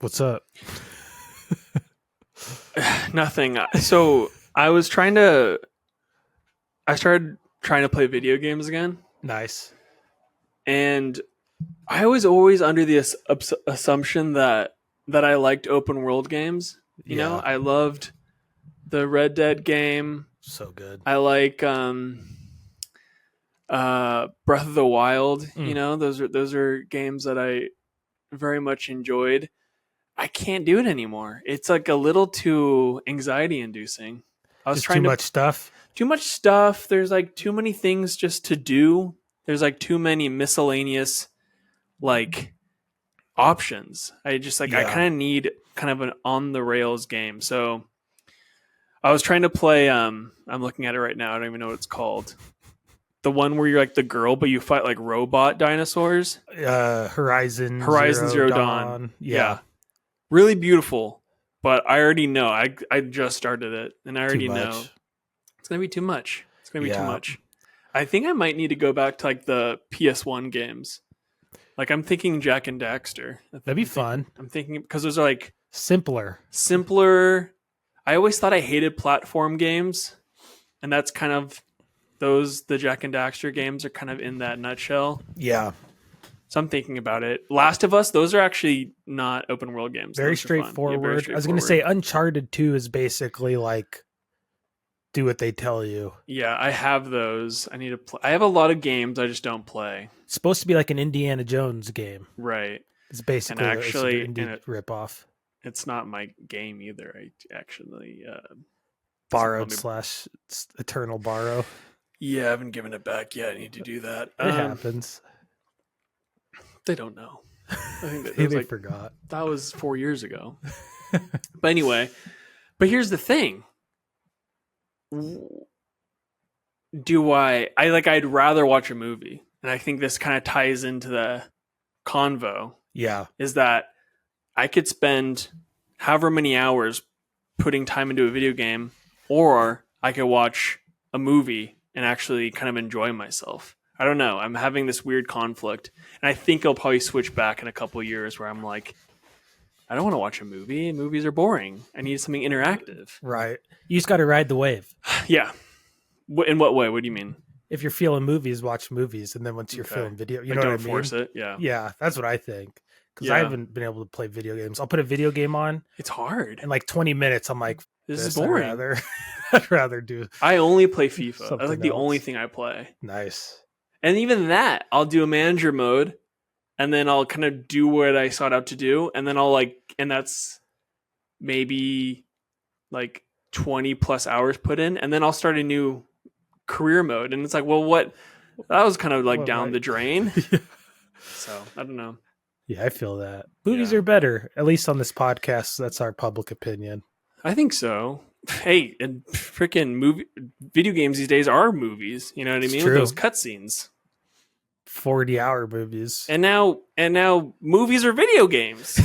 What's up? Nothing. So I started trying to play video games again, Nice. and I was always under the assumption that I liked open world games. You know, I loved the Red Dead game. So good. I like Breath of the Wild. You know, those are games that I very much enjoyed. I can't do it anymore. It's like a little too anxiety inducing. I was Just trying too much stuff. Too much stuff. There's like too many things just to do. There's like too many miscellaneous like options. I kind of need kind of an on the rails game. So I was trying to play I'm looking at it right now. I don't even know what it's called. The one where you're like the girl but you fight like robot dinosaurs. Horizon Zero Dawn. Yeah. Really beautiful, but I already know. I just started it and I already know it's going to be too much. It's going to be too much. I think I might need to go back to like the PS1 games. Like I'm thinking Jack and Daxter. That'd be fun. I'm thinking because those are like simpler. I always thought I hated platform games, and that's kind of the Jack and Daxter games are kind of in that nutshell. Yeah. So I'm thinking about it. Last of Us, those are actually not open world games. Very straightforward. I was going to say Uncharted 2 is basically like do what they tell you. Yeah, I have those. I need to play. I have a lot of games I just don't play. It's supposed to be like an Indiana Jones game. Right. It's basically an indie ripoff. It's not my game either. I actually borrowed / eternal borrow. Yeah, I haven't given it back yet. I need to do that. It happens. They don't know. I think they forgot. That was 4 years ago. But anyway, here's the thing. I'd rather watch a movie. And I think this kind of ties into the convo. Yeah. Is that I could spend however many hours putting time into a video game, or I could watch a movie and actually kind of enjoy myself. I don't know. I'm having this weird conflict. And I think I'll probably switch back in a couple of years where I'm like, I don't want to watch a movie. Movies are boring. I need something interactive. Right. You just got to ride the wave. Yeah. In what way? What do you mean? If you're feeling movies, watch movies. And then once you're feeling video, you know what I mean? Don't force it. Yeah. Yeah. That's what I think. Because I haven't been able to play video games. I'll put a video game on. It's hard. In like 20 minutes, I'm like, this is boring. I'd rather do. I only play FIFA. That's like the only thing I play. Nice. And even that, I'll do a manager mode, and then I'll kind of do what I sought out to do, and then and that's maybe like 20 plus hours put in, and then I'll start a new career mode, and it's like, well, what? That was kind of like down the drain. Yeah. So I don't know. Yeah, I feel that. Movies are better, at least on this podcast. That's our public opinion. I think so. Hey, and freaking video games these days are movies. You know what I mean? True. With those cutscenes. 40-hour movies. And now movies are video games.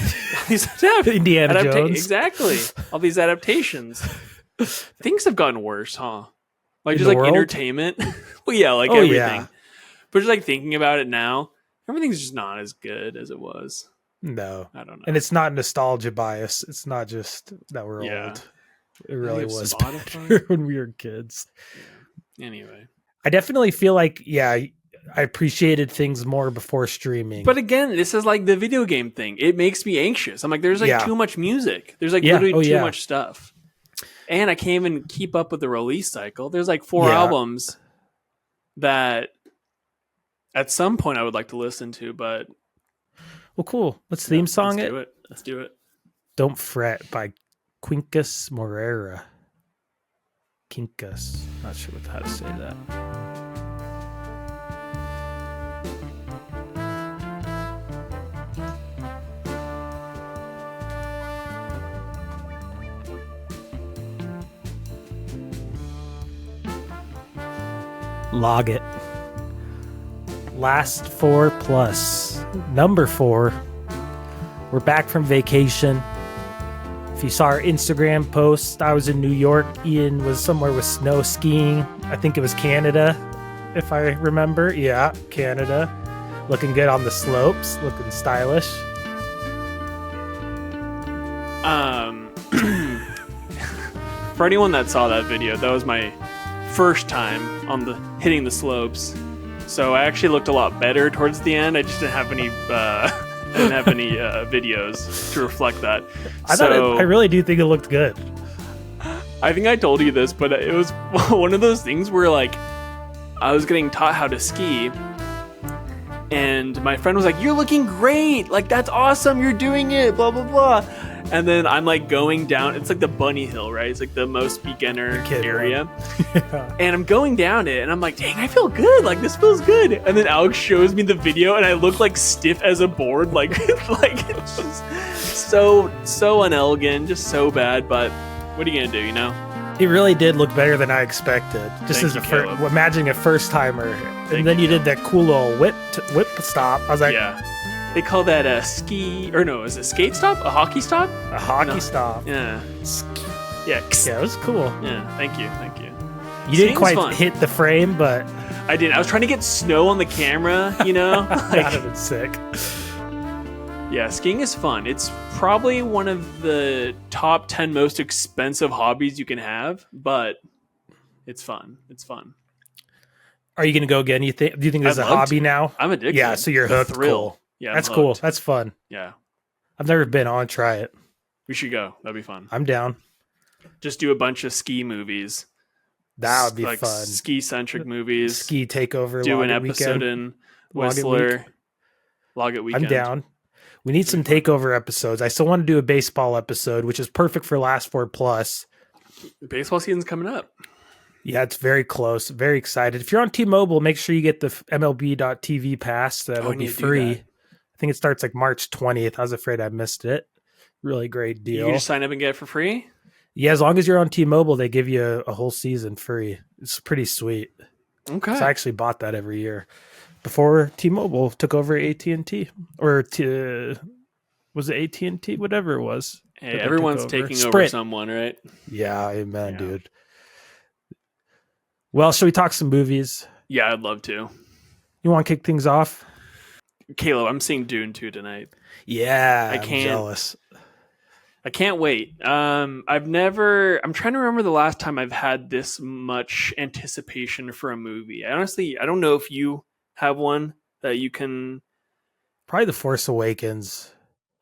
Indiana Jones. Exactly. All these adaptations. Things have gotten worse, huh? Like In just like world? Entertainment. Well, yeah, like everything. Yeah. But just like thinking about it now, everything's just not as good as it was. No. I don't know. And it's not nostalgia bias. It's not just that we're old. It really was better when we were kids. Yeah. Anyway. I definitely feel like, I appreciated things more before streaming. But again, this is like the video game thing. It makes me anxious. I'm like, there's like too much music. There's like literally too much stuff. And I can't even keep up with the release cycle. There's like 4 albums that at some point I would like to listen to, but... Well, cool. Let's theme song it. Let's do it. Don't Fret by Quincus Morera. Quincus. Not sure how to say that. Log it. Last 4 plus. Number 4. We're back from vacation. If you saw our Instagram post, I was in New York. Ian was somewhere with snow skiing. I think it was Canada, if I remember. Yeah, Canada. Looking good on the slopes. Looking stylish. For anyone that saw that video, that was my first time on the hitting the slopes. So I actually looked a lot better towards the end. I just didn't have any videos to reflect that. I really do think it looked good. I think I told you this, but it was one of those things where like I was getting taught how to ski, and my friend was like, "You're looking great! Like that's awesome! You're doing it! Blah blah blah." And then I'm like going down. It's like the bunny hill, right? It's like the most beginner area. Yeah. And I'm going down it, and I'm like, "Dang, I feel good! Like this feels good." And then Alex shows me the video, and I look like stiff as a board, like it's just so unelegant, just so bad. But what are you gonna do? You know? It really did look better than I expected. Just Thank as you, imagining a first timer, and then you did that cool little whip stop. I was like, yeah. They call that a ski, or no, is it a skate stop? A hockey stop? a hockey stop. Yeah. Yeah. Yeah, it was cool. Yeah. Thank you. You didn't quite hit the frame, but I did. I was trying to get snow on the camera, you know? that would have been sick. Yeah, skiing is fun. It's probably one of the top 10 most expensive hobbies you can have, but it's fun. It's fun. Are you going to go again? Do you think there's a hobby now? I'm addicted. Yeah, so you're hooked. Thrill. Cool. Yeah, that's cool. That's fun. Yeah. I've never been. I want to try it. We should go. That'd be fun. I'm down. Just do a bunch of ski movies. That would be like fun. Ski-centric movies. Ski takeover. Do an episode in Whistler. Log it weekend. I'm down. We need some takeover episodes. I still want to do a baseball episode, which is perfect for Last Four Plus. Baseball season's coming up. Yeah, it's very close. Very excited. If you're on T-Mobile, make sure you get the MLB.TV pass. That'll be free. I think it starts like March 20th. I was afraid I missed it. Really great deal. You can just sign up and get it for free? Yeah, as long as you're on T-Mobile, they give you a whole season free. It's pretty sweet. Okay. So I actually bought that every year before T-Mobile took over AT&T. Or was it AT&T? Whatever it was. Hey, everyone's taking Sprint. over someone, right? Yeah, amen, dude. Well, should we talk some movies? Yeah, I'd love to. You want to kick things off? Caleb, I'm seeing Dune 2 tonight. Yeah, I'm jealous. I can't wait. I'm trying to remember the last time I've had this much anticipation for a movie. I don't know if you have one that you can. Probably The Force Awakens.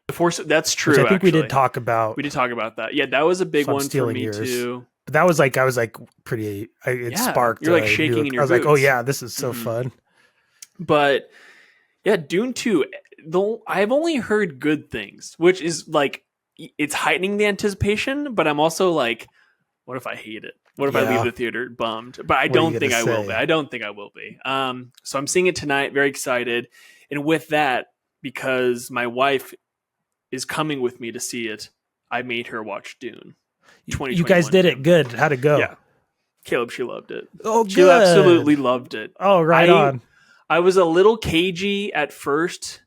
That's true. Which I think we did talk about. We did talk about that. Yeah, that was a big one for me too. But that was like, I was like pretty, it sparked. You're like shaking in your boots. I was like, oh yeah, this is so fun. But yeah, Dune 2, though I've only heard good things, which is like, it's heightening the anticipation, but I'm also like, what if I hate it? What if I leave the theater bummed? But I don't think I will be. I don't think I will be. So I'm seeing it tonight, very excited. And with that, because my wife is coming with me to see it, I made her watch Dune. You guys did it good. How'd it go? Yeah. Caleb, she loved it. Oh, good. She absolutely loved it. Oh, right on. I was a little cagey at first,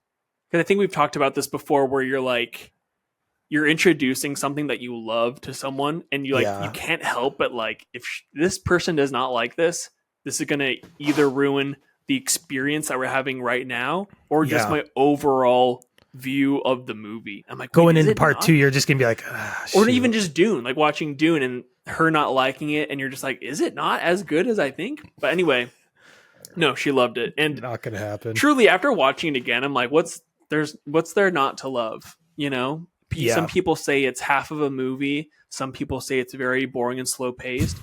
because I think we've talked about this before, where you're introducing something that you love to someone, and you can't help but like, if this person does not like this is going to either ruin the experience that we're having right now, or just my overall view of the movie. I'm like, going into part 2, you're just gonna be like, or even just Dune, like watching Dune and her not liking it, and you're just like, is it not as good as I think? But anyway, no, she loved it, and not gonna happen. Truly, after watching it again, I'm like, what's there not to love? You know, some people say it's half of a movie. Some people say it's very boring and slow paced.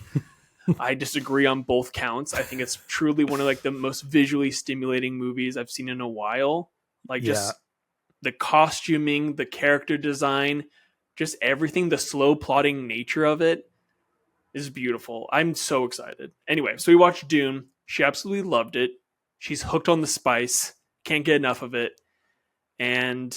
I disagree on both counts. I think it's truly one of like the most visually stimulating movies I've seen in a while. Like just the costuming, the character design, just everything, the slow plotting nature of it is beautiful. I'm so excited. Anyway, so we watched Dune. She absolutely loved it. She's hooked on the spice. Can't get enough of it. And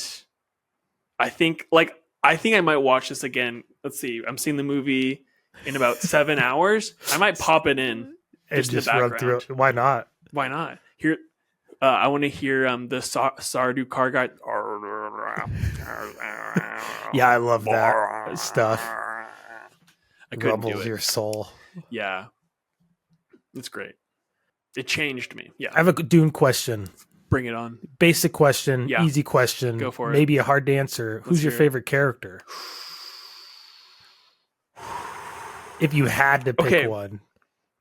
I think I might watch this again. Let's see. I'm seeing the movie in about 7 hours. I might pop it in just run through it. Why not? Why not? Here, I want to hear the Sardu car guy. Yeah, I love that stuff. I couldn't rumbles do it. Your soul. Yeah, it's great. It changed me. Yeah, I have a Dune question. Bring it on. Basic question, easy question. Go for it. Maybe a hard to answer. Who's your favorite character? If you had to pick Okay. one.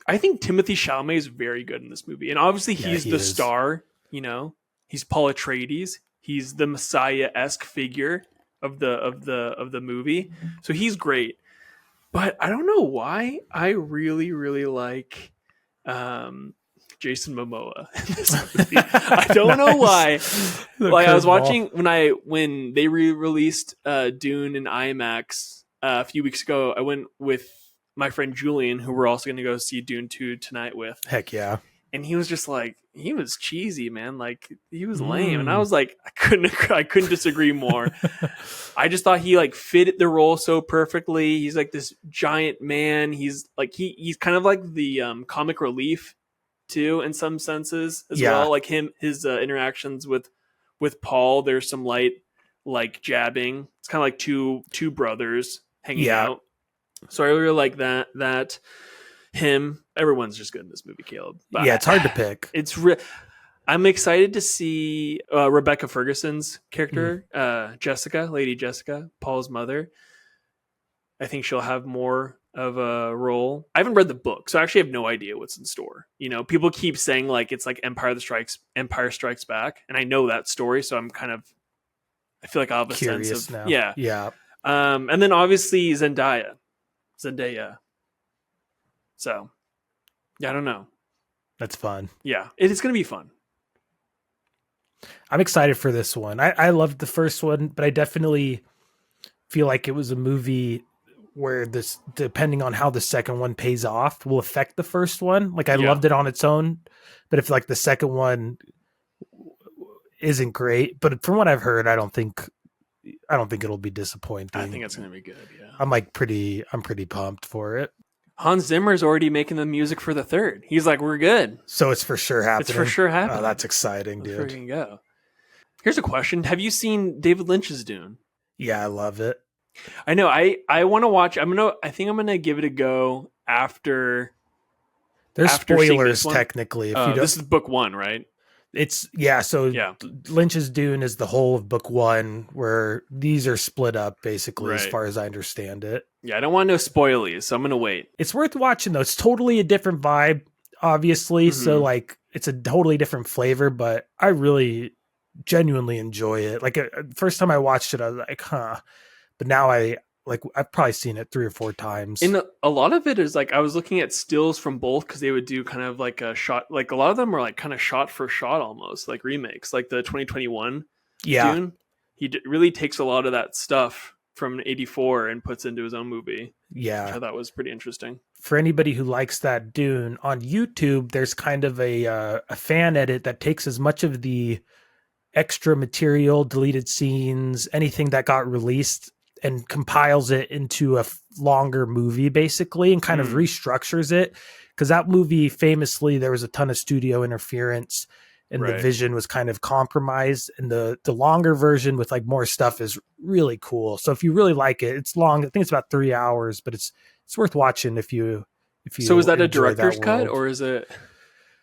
I think Timothée Chalamet is very good in this movie. And obviously he's the star, you know. He's Paul Atreides. He's the Messiah-esque figure of the movie. So he's great. But I don't know why I really, really like Jason Momoa in this movie. I don't know why. Like I was watching when they re-released Dune in IMAX a few weeks ago. I went with my friend Julian, who we're also going to go see Dune 2 tonight with. Heck yeah. And he was just like, he was cheesy, man. Like he was lame. And I was like, I couldn't disagree more. I just thought he like fit the role so perfectly. He's like this giant man. He's like, he's kind of like the comic relief too, in some senses as well. Like his interactions with Paul, there's some light like jabbing. It's kind of like two brothers hanging out. So I really like that him. Everyone's just good in this movie, Caleb. But it's hard to pick. I'm excited to see Rebecca Ferguson's character, Lady Jessica, Paul's mother. I think she'll have more of a role. I haven't read the book, so I actually have no idea what's in store. You know, people keep saying like it's like Empire Strikes Back, and I know that story, so I feel like I'll have a curious sense of now. Yeah. And then obviously Zendaya. So, yeah, I don't know. That's fun. Yeah, it is going to be fun. I'm excited for this one. I loved the first one, but I definitely feel like it was a movie where this, depending on how the second one pays off, will affect the first one. Like I loved it on its own, but if like the second one isn't great, but from what I've heard, I don't think it'll be disappointing. I think it's going to be good. Yeah. I'm pretty pumped for it. Hans Zimmer's already making the music for the third. He's like, we're good. So it's for sure happening. Oh, that's exciting, dude. Let's freaking go. Here's a question. Have you seen David Lynch's Dune? Yeah, I love it. I know. I want to watch. I think I'm going to give it a go after. There's spoilers technically. If you don't, this is book one, right? So Lynch's Dune is the whole of book one, where these are split up basically, as far as I understand it. Yeah, I don't want no spoilies, so I'm gonna wait. It's worth watching though. It's totally a different vibe, obviously. Mm-hmm. So like, it's a totally different flavor, but I really genuinely enjoy it. Like first time I watched it, I was like, but now I've probably seen it 3 or 4 times. And a lot of it is like, I was looking at stills from both because they would do kind of like a shot. Like a lot of them are like kind of shot for shot, almost like remakes, like the 2021 Dune. He really takes a lot of that stuff from 84 and puts into his own movie. Yeah. Which I thought was pretty interesting. For anybody who likes that Dune, on YouTube, there's kind of a fan edit that takes as much of the extra material, deleted scenes, anything that got released, and compiles it into a longer movie basically, and kind of restructures it. Because that movie, famously, there was a ton of studio interference and the vision was kind of compromised. And the longer version with like more stuff is really cool. So if you really like it, it's long. I think it's about 3 hours, but it's worth watching if you. So is that a director's cut, or is it?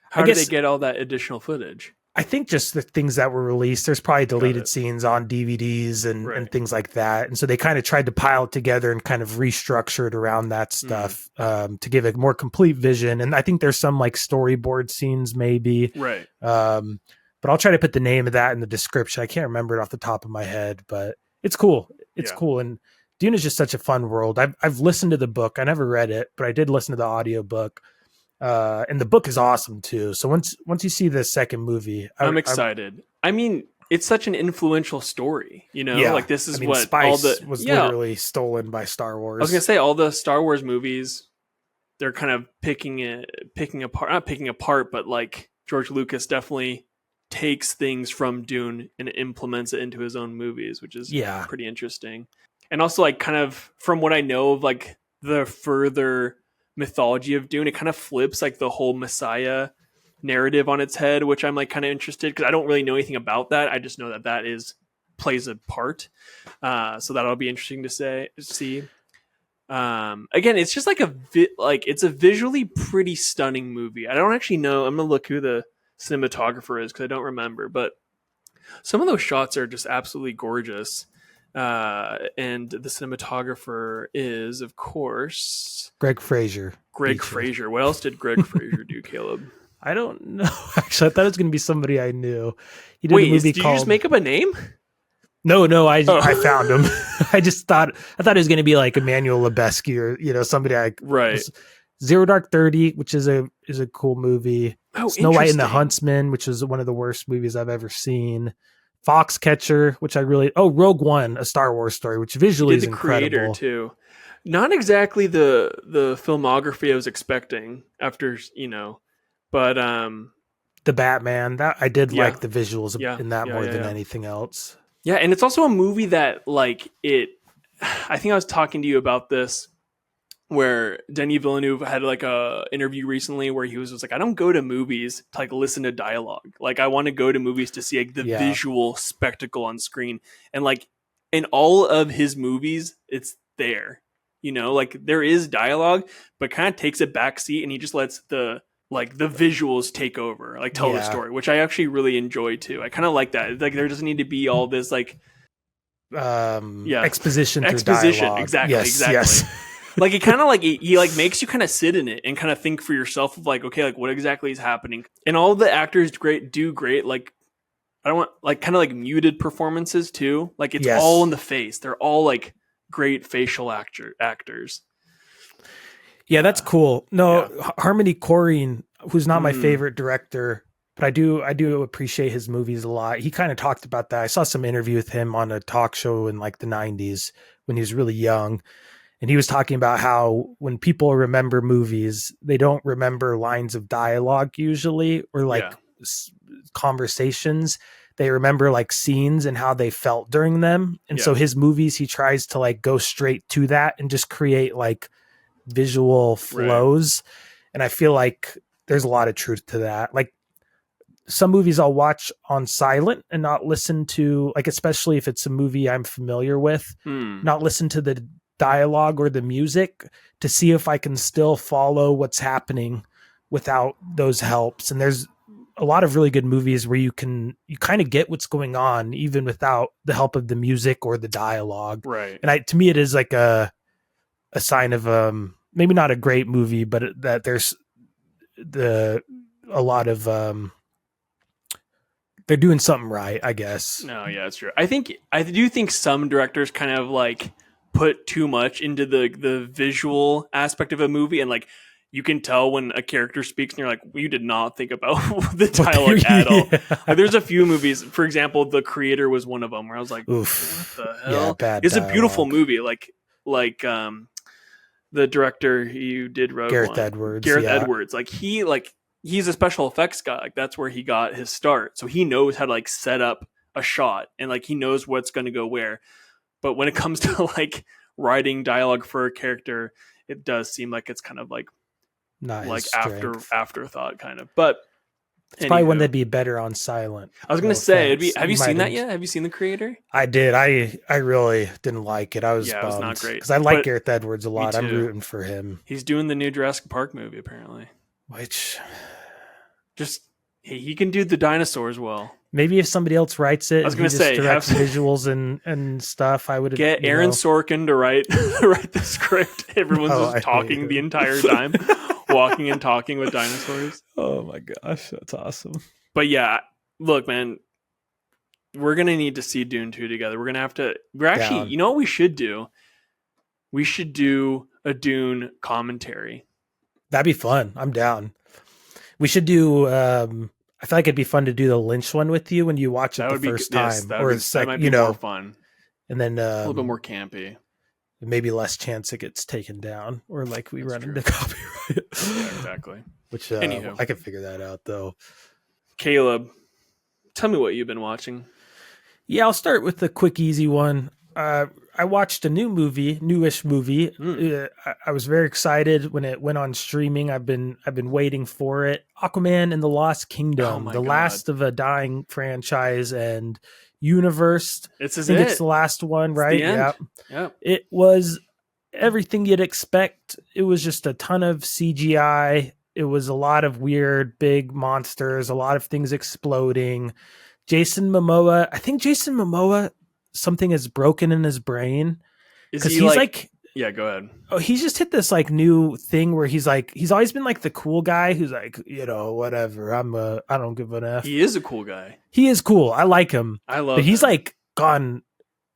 How did they get all that additional footage? I think just the things that were released, there's probably deleted scenes on DVDs and things like that. And so they kind of tried to pile it together and kind of restructure it around that stuff to give a more complete vision. And I think there's some like storyboard scenes maybe. Right. But I'll try to put the name of that in the description. I can't remember it off the top of my head, but it's cool. It's cool. And Dune is just such a fun world. I've listened to the book. I never read it, but I did listen to the audiobook. And the book is awesome too. So once you see the second movie, I'm excited. I mean, it's such an influential story, you know, like this is what Spice all the was literally stolen by Star Wars. I was gonna say all the Star Wars movies, they're kind of not picking apart, but like George Lucas definitely takes things from Dune and implements it into his own movies, which is pretty interesting. And also like kind of from what I know of like the further mythology of Dune, it kind of flips like the whole Messiah narrative on its head, which I'm like kind of interested because I don't really know anything about that. I just know that plays a part. So that'll be interesting to see. Again, it's just like it's a visually pretty stunning movie. I don't actually know. I'm gonna look who the cinematographer is because I don't remember, but some of those shots are just absolutely gorgeous. And the cinematographer is, of course, Greg Fraser. Greg Fraser. What else did Greg Fraser do, Caleb? I don't know. Actually, I thought it was going to be somebody I knew. He did Wait, a movie did called... you just make up a name? No, I found him. I thought it was going to be like Emmanuel Lubezki or somebody right. Zero Dark 30, which is a cool movie. Oh, Snow White and the Huntsman, which is one of the worst movies I've ever seen. Foxcatcher, which Rogue One, a Star Wars story, which visually is incredible. Creator too. Not exactly the filmography I was expecting after, but the Batman, that I did like the visuals in that more than anything else. Yeah, and it's also a movie that I think I was talking to you about this, where Denis Villeneuve had like a interview recently where he was just like, I don't go to movies to like listen to dialogue. Like I want to go to movies to see like the visual spectacle on screen. And like in all of his movies, it's there, like there is dialogue, but kind of takes a back seat and he just lets the visuals take over, like tell the story, which I actually really enjoy too. I kind of like that. Like there doesn't need to be all this like exposition through dialogue. Exactly. Yes. Like it kind of like he like makes you kind of sit in it and kind of think for yourself of like, okay, like what exactly is happening. And all the actors do great. Like I don't want like kind of like muted performances too. Like it's all in the face. They're all like great facial actors. Yeah, that's cool. No, Harmony Korine, who's not my favorite director, but I do appreciate his movies a lot. He kind of talked about that. I saw some interview with him on a talk show in like the 90s when he was really young. And he was talking about how when people remember movies, they don't remember lines of dialogue usually, or like conversations. They remember like scenes and how they felt during them. And so his movies, he tries to like go straight to that and just create like visual flows. And I feel like there's a lot of truth to that. Like some movies I'll watch on silent and not listen to, like, especially if it's a movie I'm familiar with, not listen to the dialogue or the music to see if I can still follow what's happening without those helps. And there's a lot of really good movies where you kind of get what's going on even without the help of the music or the dialogue. Right. And to me, it is like a sign of maybe not a great movie, but that there's a lot of they're doing something right, I guess. No, yeah, that's true. I do think some directors kind of like put too much into the visual aspect of a movie, and like you can tell when a character speaks and you're like, well, you did not think about the dialogue at all. Like, there's a few movies, for example, The Creator was one of them where I was like, oof, what the hell? Bad it's dialogue. A beautiful movie. Like the director who did Rogue One, Gareth Edwards, like he's a special effects guy. Like that's where he got his start. So he knows how to like set up a shot and like he knows what's going to go where. But when it comes to like writing dialogue for a character, it does seem like it's kind of like not like afterthought kind of. But it's probably one that'd be better on silent. I was going to say, have you seen that yet? Have you seen The Creator? I did. I really didn't like it. I was bummed. It was not great. Because I like Gareth Edwards a lot. I'm rooting for him. He's doing the new Jurassic Park movie, apparently. Which... just... he can do the dinosaurs well. Maybe if somebody else writes it, I was going to say, directs visuals and stuff, I would get Aaron Sorkin to write the script. Everyone's just talking the entire time, walking and talking with dinosaurs. Oh my gosh, that's awesome. But yeah, look, man, we're gonna need to see Dune 2 together. We're gonna have to. We're actually, Down. You know what we should do? We should do a Dune commentary. That'd be fun. I'm down. We should do. I feel like it'd be fun to do the Lynch one with you when you watch it the first time, that might be more fun. And then a little bit more campy. Maybe less chance it gets taken down, or like we run into copyright. Yeah, exactly. Which I could figure that out though. Caleb, tell me what you've been watching. Yeah, I'll start with the quick, easy one. I watched a newish movie. I was very excited when it went on streaming. I've been waiting for it. Aquaman and the Lost Kingdom, last of a dying franchise and universe. It's the last one, right? Yeah. It was everything you'd expect. It was just a ton of CGI. It was a lot of weird big monsters, a lot of things exploding. Jason Momoa, I think Jason Momoa something is broken in his brain. Is Because he he's like, yeah, go ahead. oh, he's just hit this like new thing where he's always been like the cool guy who's like, whatever. I don't give an F. He is a cool guy. He is cool. I like him. I love But he's him. like gone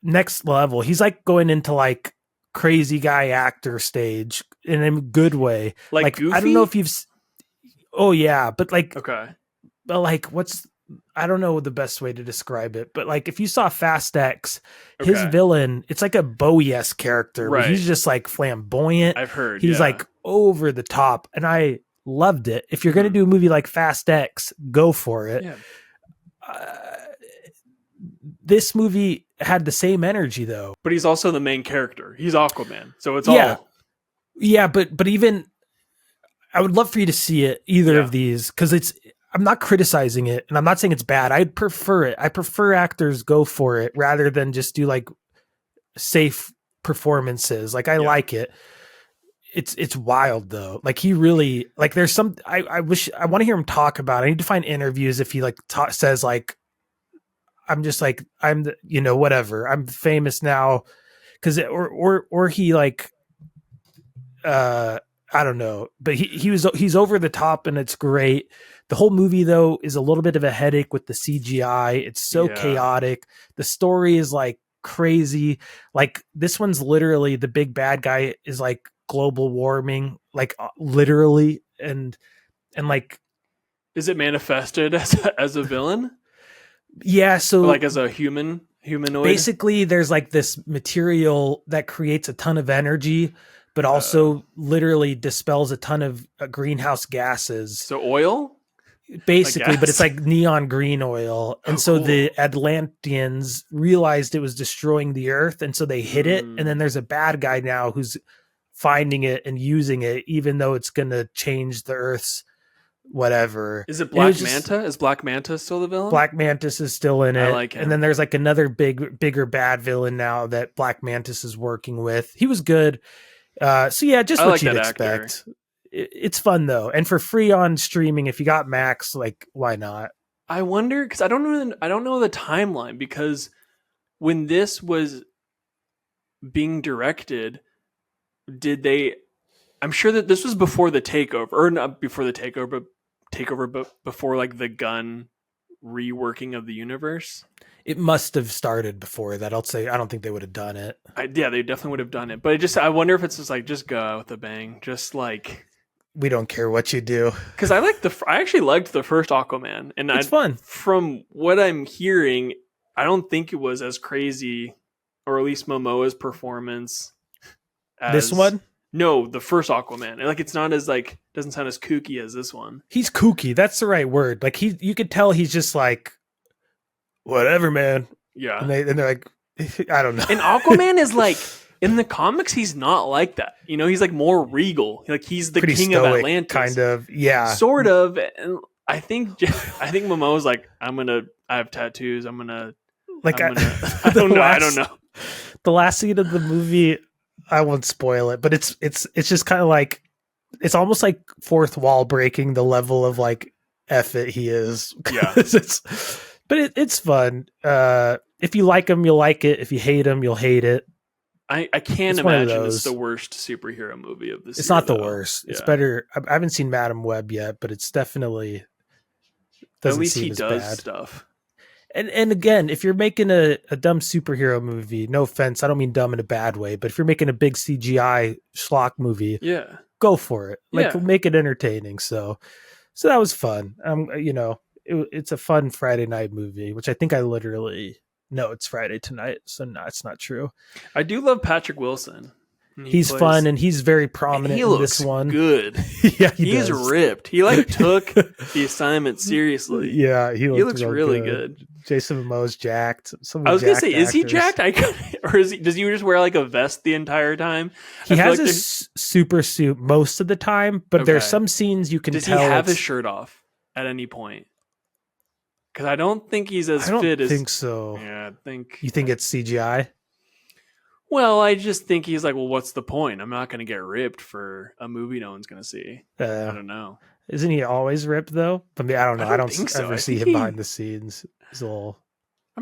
next level. He's like going into like crazy guy actor stage in a good way. Like Goofy? I don't know if you've. Oh yeah, but like okay. But like I don't know the best way to describe it, but like if you saw Fast X, his villain, it's like a Bowie-esque character. Right. He's just like flamboyant. I've heard. He's like over the top, and I loved it. If you're going to do a movie like Fast X, go for it. Yeah. This movie had the same energy though. But he's also the main character. He's Aquaman. So it's all. Yeah, but even I would love for you to see it, either of these, because I'm not criticizing it, and I'm not saying it's bad. I'd prefer it. I prefer actors go for it rather than just do like safe performances. Like I like it. It's wild though. Like he really like. There's some. I wish I want to hear him talk about it. I need to find interviews if he like says like, I'm just like I'm the, whatever. I'm famous now, because or he like I don't know, but he's over the top and it's great. The whole movie though is a little bit of a headache with the CGI. It's so chaotic. The story is like crazy. Like this one's literally the big bad guy is like global warming, like literally, and like, is it manifested as a villain? Yeah, so or like as a humanoid. Basically, there's like this material that creates a ton of energy, but also literally dispels a ton of greenhouse gases. So oil? Basically, but it's like neon green oil. And so the Atlanteans realized it was destroying the earth, and so they hid it. And then there's a bad guy now who's finding it and using it, even though it's going to change the earth's whatever. Is it Black Manta? Is Black Manta still the villain? Black Mantis is still in it. I like him. And then there's like another bigger bad villain now that Black Mantis is working with. He was good. So yeah, just what you'd expect. It's fun though, and for free on streaming if you got Max. Like, why not? I wonder, because I don't know the timeline, because when this was being directed, did they? I'm sure that this was before the takeover, or not before the takeover, but before like the gun reworking of the universe. It must have started before that. I'll say I don't think they would have done it. Yeah, they definitely would have done it. But I wonder if it's just like, just go out with a bang, just like. We don't care what you do. Because I actually liked the first Aquaman, and it's fun. From what I'm hearing, I don't think it was as crazy, or at least Momoa's performance. This one? No, the first Aquaman. Like, it's not as like, doesn't sound as kooky as this one. He's kooky. That's the right word. Like you could tell he's just like, whatever, man. Yeah. And they're like, I don't know. And Aquaman is like. In the comics, he's not like that. He's like more regal. Like he's the pretty king stoic, of Atlantis, kind of. Yeah, sort of. And I think Momoa's like, I have tattoos. I don't know. The last scene of the movie, I won't spoil it, but it's just kind of like, it's almost like fourth wall breaking, the level of like F it he is. Yeah, it's fun. If you like him, you'll like it. If you hate him, you'll hate it. I can't imagine it's the worst superhero movie of this year. It's not the though. worst. It's better. I haven't seen Madam Web yet, but it's definitely doesn't At least seem he as does bad. stuff. And again, if you're making a dumb superhero movie, no offense, I don't mean dumb in a bad way, but if you're making a big CGI schlock movie, go for it. Like make it entertaining. So that was fun. It's a fun Friday night movie, which I think I literally. No, it's Friday tonight, so no, it's not true. I do love Patrick Wilson. He's fun, and he's very prominent in this one. Good. Yeah, he's ripped. He like took the assignment seriously. Yeah, he looks really good. Jason Momoa's jacked. I was gonna say, is he jacked? Or is he? Does he just wear like a vest the entire time? He has a super suit most of the time, but there's some scenes you can tell. Does he have his shirt off at any point? Because I don't think he's as fit as. I think so. Yeah, I think. You think it's CGI? Well, I just think he's like, well, what's the point? I'm not going to get ripped for a movie no one's going to see. I don't know. Isn't he always ripped though? I mean, I don't know. I don't think so. ever see him behind the scenes. He's a little.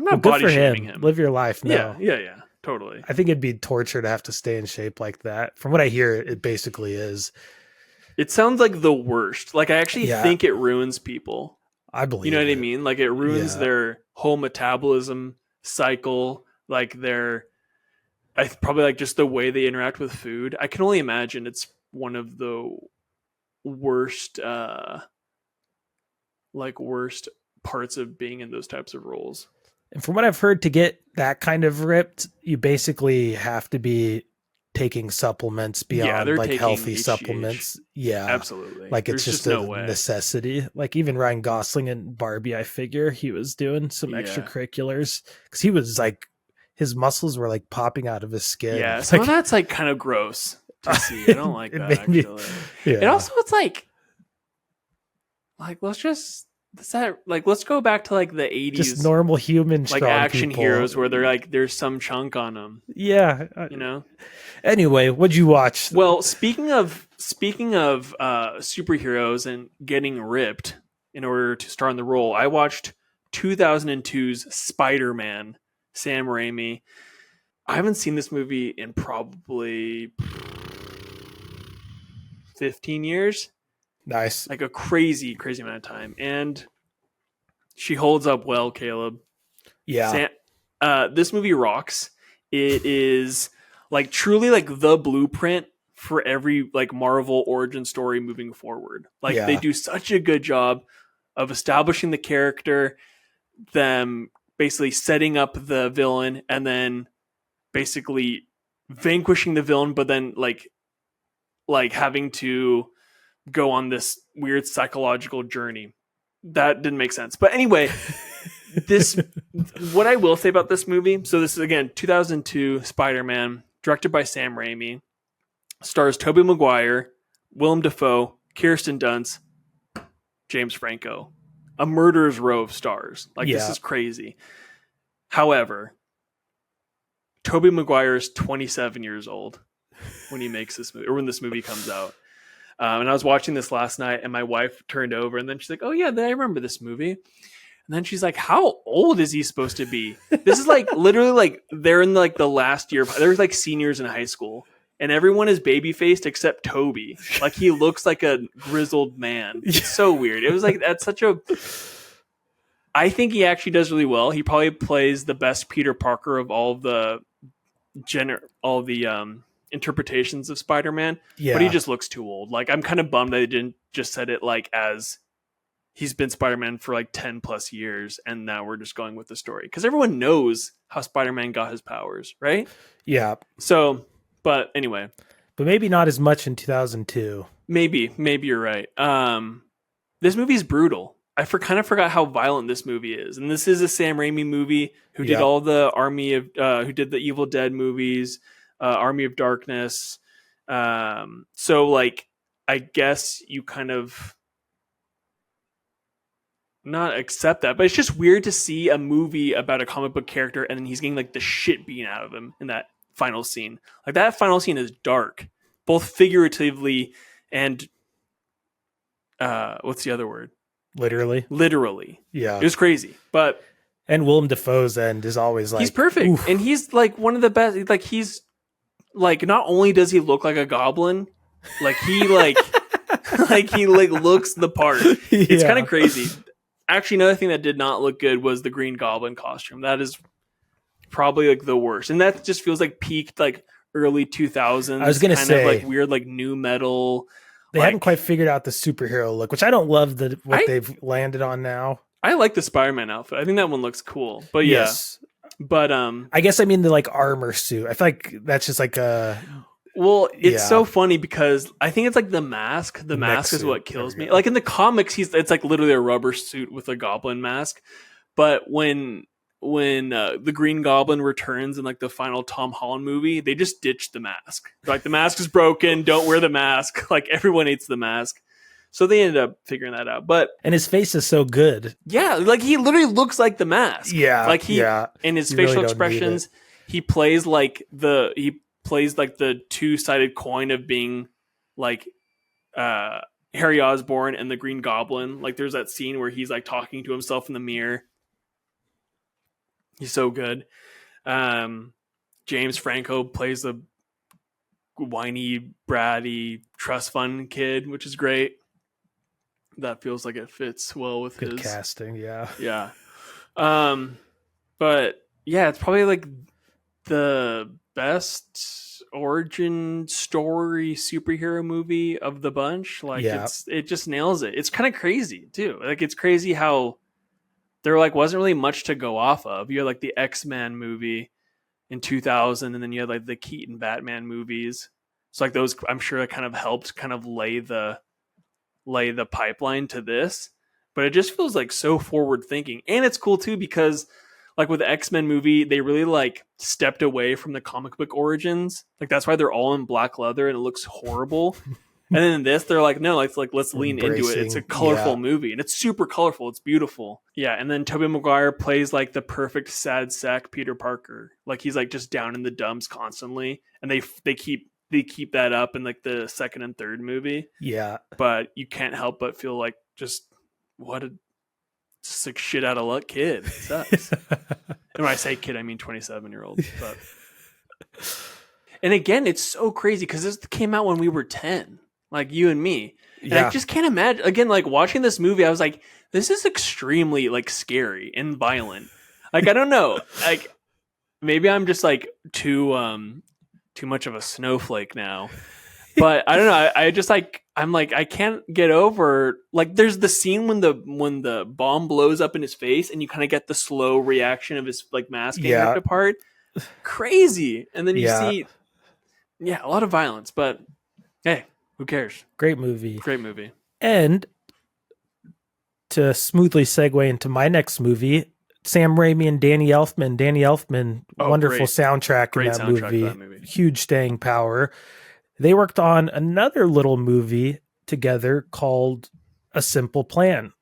I'm not good body for shaming him. Live your life. No. Yeah. Totally. I think it'd be torture to have to stay in shape like that. From what I hear, it basically is. It sounds like the worst. Like I actually Yeah. think it ruins people. I believe You know what I it. mean? Like it ruins their whole metabolism cycle, like probably like just the way they interact with food. I can only imagine it's one of the worst worst parts of being in those types of roles. And from what I've heard, to get that kind of ripped, you basically have to be taking supplements beyond like healthy HGH. supplements. Yeah, absolutely. Like it's just a necessity. Like even Ryan Gosling and Barbie, I figure he was doing some extracurriculars because he was like, his muscles were like popping out of his skin. Yeah, so that's like kind of gross to see. I don't like that actually. And also it's like let's go back to like the 80s, just normal human like action people. Heroes where they're like there's some chunk on them. Yeah, you know. Anyway, what'd you watch? Well, speaking of superheroes and getting ripped in order to star in the role, I watched 2002's Spider-Man, Sam Raimi. I haven't seen this movie in probably 15 years. Nice. Like a crazy amount of time. And she holds up well, Caleb. Yeah. This movie rocks. It is like truly like the blueprint for every like Marvel origin story moving forward. Like they do such a good job of establishing the character, them basically setting up the villain, and then basically vanquishing the villain, but then like having to go on this weird psychological journey. That didn't make sense. But anyway, what I will say about this movie, so this is again 2002 Spider-Man, directed by Sam Raimi, stars Tobey Maguire, Willem Dafoe, Kirsten Dunst, James Franco. A murderer's row of stars. Like this is crazy. However, Tobey Maguire is 27 years old when he makes this movie, or when this movie comes out. And I was watching this last night, and my wife turned over, and then she's like, "Oh yeah, I remember this movie." And then she's like, "How old is he supposed to be?" This is like literally like they're in like the last year. They're like seniors in high school, and everyone is baby faced except Toby. Like he looks like a grizzled man. It's so weird. It was like that's such a. I think he actually does really well. He probably plays the best Peter Parker of all the interpretations of Spider-Man, but he just looks too old. Like I'm kind of bummed that they didn't just set it like as he's been Spider-Man for like 10 plus years and now we're just going with the story because everyone knows how Spider-Man got his powers, right? Yeah. So, but anyway, but maybe not as much in 2002. Maybe you're right. This movie's brutal. I kind of forgot how violent this movie is, and this is a Sam Raimi movie who did all the who did the Evil Dead movies. Army of Darkness. So like, I guess you kind of not accept that, but it's just weird to see a movie about a comic book character and then he's getting like the shit beaten out of him in that final scene. Like that final scene is dark, both figuratively and what's the other word? Literally. Yeah. It was crazy, but. And Willem Dafoe's end is always like, he's perfect. Oof. And he's like one of the best. Like he's like, not only does he look like a goblin, like he like, he looks the part. It's kind of crazy. Actually, another thing that did not look good was the Green Goblin costume. That is probably like the worst. And that just feels like peaked like early 2000s. I was going to say of like weird, like new metal. They haven't quite figured out the superhero look, which I don't love they've landed on now. I like the Spider-Man outfit. I think that one looks cool. But yes. But I guess I mean the like armor suit. I feel like that's just like a. Well, it's so funny because I think it's like the mask. The mask is what kills me. Like in the comics, it's like literally a rubber suit with a goblin mask. But when the Green Goblin returns in like the final Tom Holland movie, they just ditched the mask. They're like, the mask is broken. Don't wear the mask. Like everyone hates the mask. So they ended up figuring that out. And his face is so good. Yeah, like he literally looks like the mask. Yeah. Like in his facial expressions, he plays like the two-sided coin of being like Harry Osborn and the Green Goblin. Like there's that scene where he's like talking to himself in the mirror. He's so good. James Franco plays the whiny, bratty, trust fund kid, which is great. That feels like it fits well with Good his casting. Yeah. Yeah. But yeah, it's probably like the best origin story superhero movie of the bunch. Like it just nails it. It's kind of crazy too. Like it's crazy how there like wasn't really much to go off of. You had like the X-Men movie in 2000, and then you had like the Keaton Batman movies. So like those, I'm sure it kind of helped kind of lay the pipeline to this. But it just feels like so forward thinking, and it's cool too because like with the X-Men movie, they really like stepped away from the comic book origins. Like that's why they're all in black leather and it looks horrible. And then in this, they're like, no, let's lean into it. It's a colorful movie, and it's super colorful. It's beautiful. Yeah, and then Tobey Maguire plays like the perfect sad sack Peter Parker. Like he's like just down in the dumps constantly, and they keep that up in like the second and third movie. Yeah, but you can't help but feel like just like shit out of luck kid. It sucks. And when I say kid, I mean 27-year-old. But and again, it's so crazy because this came out when we were 10. Like you and me. And I just can't imagine, again, like watching this movie, I was like, this is extremely like scary and violent. Like, I don't know. Like maybe I'm just like too much of a snowflake now. But I don't know. I just like, I'm like, I can't get over, like there's the scene when the bomb blows up in his face and you kind of get the slow reaction of his like mask getting ripped apart. Crazy. And then you see, a lot of violence, but hey, who cares? Great movie. Great movie. And to smoothly segue into my next movie, Sam Raimi and Danny Elfman. Danny Elfman, wonderful soundtrack in that movie. Huge staying power. They worked on another little movie together called A Simple Plan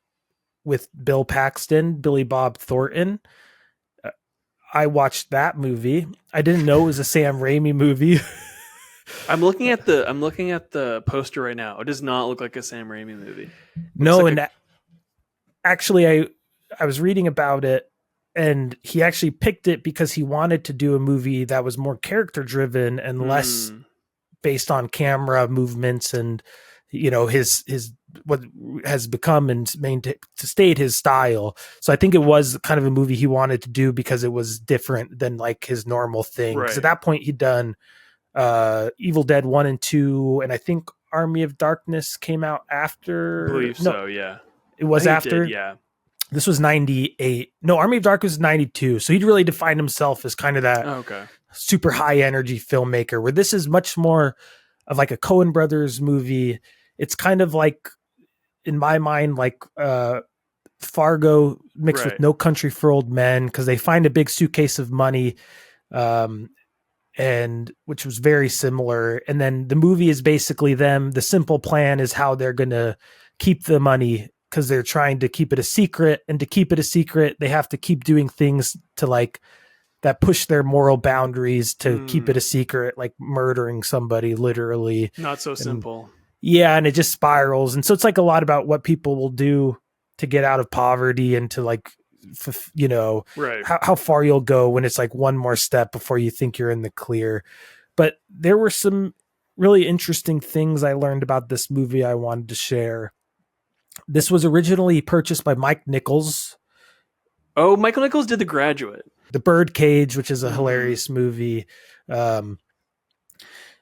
with Bill Paxton, Billy Bob Thornton. I watched that movie. I didn't know it was a Sam Raimi movie. I'm looking at the poster right now. It does not look like a Sam Raimi movie. No, like and actually I was reading about it, and he actually picked it because he wanted to do a movie that was more character driven and less based on camera movements and, you know, his what has become and stayed his style. So I think it was kind of a movie he wanted to do because it was different than like his normal thing. Because at that point he'd done Evil Dead 1 and 2, and I think Army of Darkness came out after. I believe so, yeah. It was after? Yeah. This was 98. No, Army of Darkness was 92. So he'd really defined himself as kind of that super high energy filmmaker, where this is much more of like a Coen Brothers movie. It's kind of like, in my mind, like Fargo mixed with No Country for Old Men, because they find a big suitcase of money, and which was very similar. And then the movie is basically them. The simple plan is how they're going to keep the money, because they're trying to keep it a secret, and to keep it a secret, they have to keep doing things to like that push their moral boundaries to keep it a secret, like murdering somebody, literally. Not so simple. Yeah. And it just spirals. And so it's like a lot about what people will do to get out of poverty and to like, you know, how far you'll go when it's like one more step before you think you're in the clear. But there were some really interesting things I learned about this movie I wanted to share. This was originally purchased by Mike Nichols. Oh, Michael Nichols did The Graduate. The Birdcage, which is a hilarious movie. But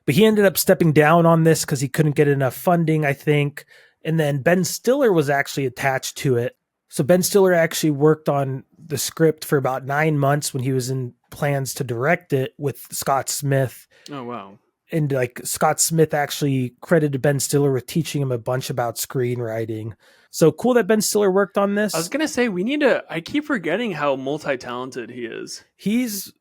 he ended up stepping down on this because he couldn't get enough funding, I think. And then Ben Stiller was actually attached to it. So Ben Stiller actually worked on the script for about 9 months when he was in plans to direct it with Scott Smith. Oh, wow. And like Scott Smith actually credited Ben Stiller with teaching him a bunch about screenwriting. So cool that Ben Stiller worked on this. I was going to say, I keep forgetting how multi-talented he is. He's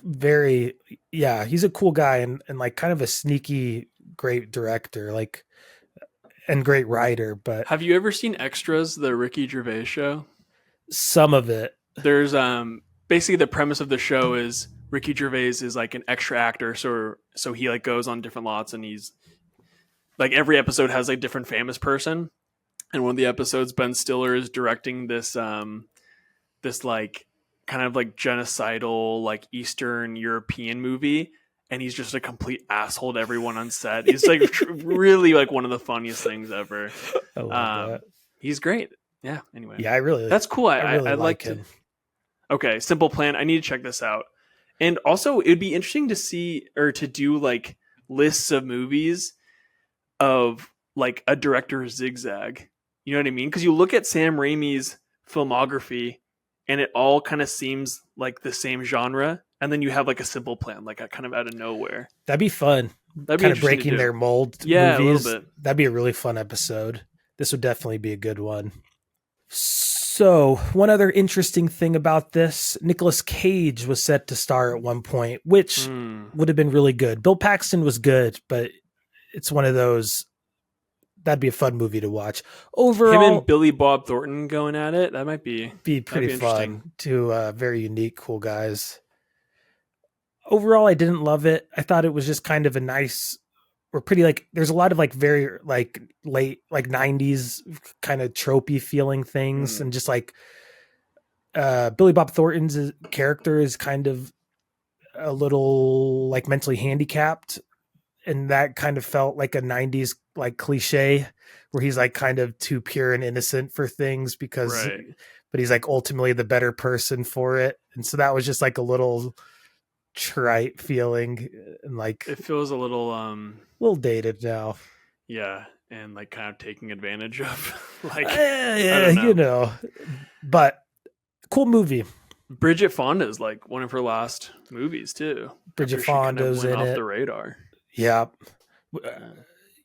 he's a cool guy and like kind of a sneaky, great director, like, and great writer. But have you ever seen Extras, the Ricky Gervais show? Some of it. There's basically the premise of the show is Ricky Gervais is like an extra actor, so he like goes on different lots, and he's like every episode has a different famous person. And one of the episodes, Ben Stiller is directing this like kind of like genocidal, like Eastern European movie. And he's just a complete asshole to everyone on set. He's like really like one of the funniest things ever. I love that. He's great. Yeah. Anyway. Yeah, that's cool. I really I'd like him. to. Okay. Simple Plan. I need to check this out. And also, it'd be interesting to see or to do like lists of movies of like a director's zigzag. You know what I mean? Because you look at Sam Raimi's filmography and it all kind of seems like the same genre. And then you have like a Simple Plan, like kind of out of nowhere. That'd be fun. That'd be kind of breaking their mold. Yeah, movies. A little bit. That'd be a really fun episode. This would definitely be a good one. So, one other interesting thing about this, Nicolas Cage was set to star at one point, which would have been really good. Bill Paxton was good, but it's one of those, that'd be a fun movie to watch. Overall, him and Billy Bob Thornton going at it, that might be pretty fun. Two very unique, cool guys. Overall, I didn't love it. I thought it was just kind of a nice, or pretty like, there's a lot of like very like late, like 90s kind of tropey feeling things. And just like Billy Bob Thornton's character is kind of a little like mentally handicapped. And that kind of felt like a 90s like cliche where he's like kind of too pure and innocent for things because, but he's like ultimately the better person for it. And so that was just like a little trite feeling, and like it feels a little dated now. Yeah, and like kind of taking advantage of like you know, but cool movie. Bridget Fonda's like one of her last movies too. Bridget Fonda's in off it. The radar. Yeah.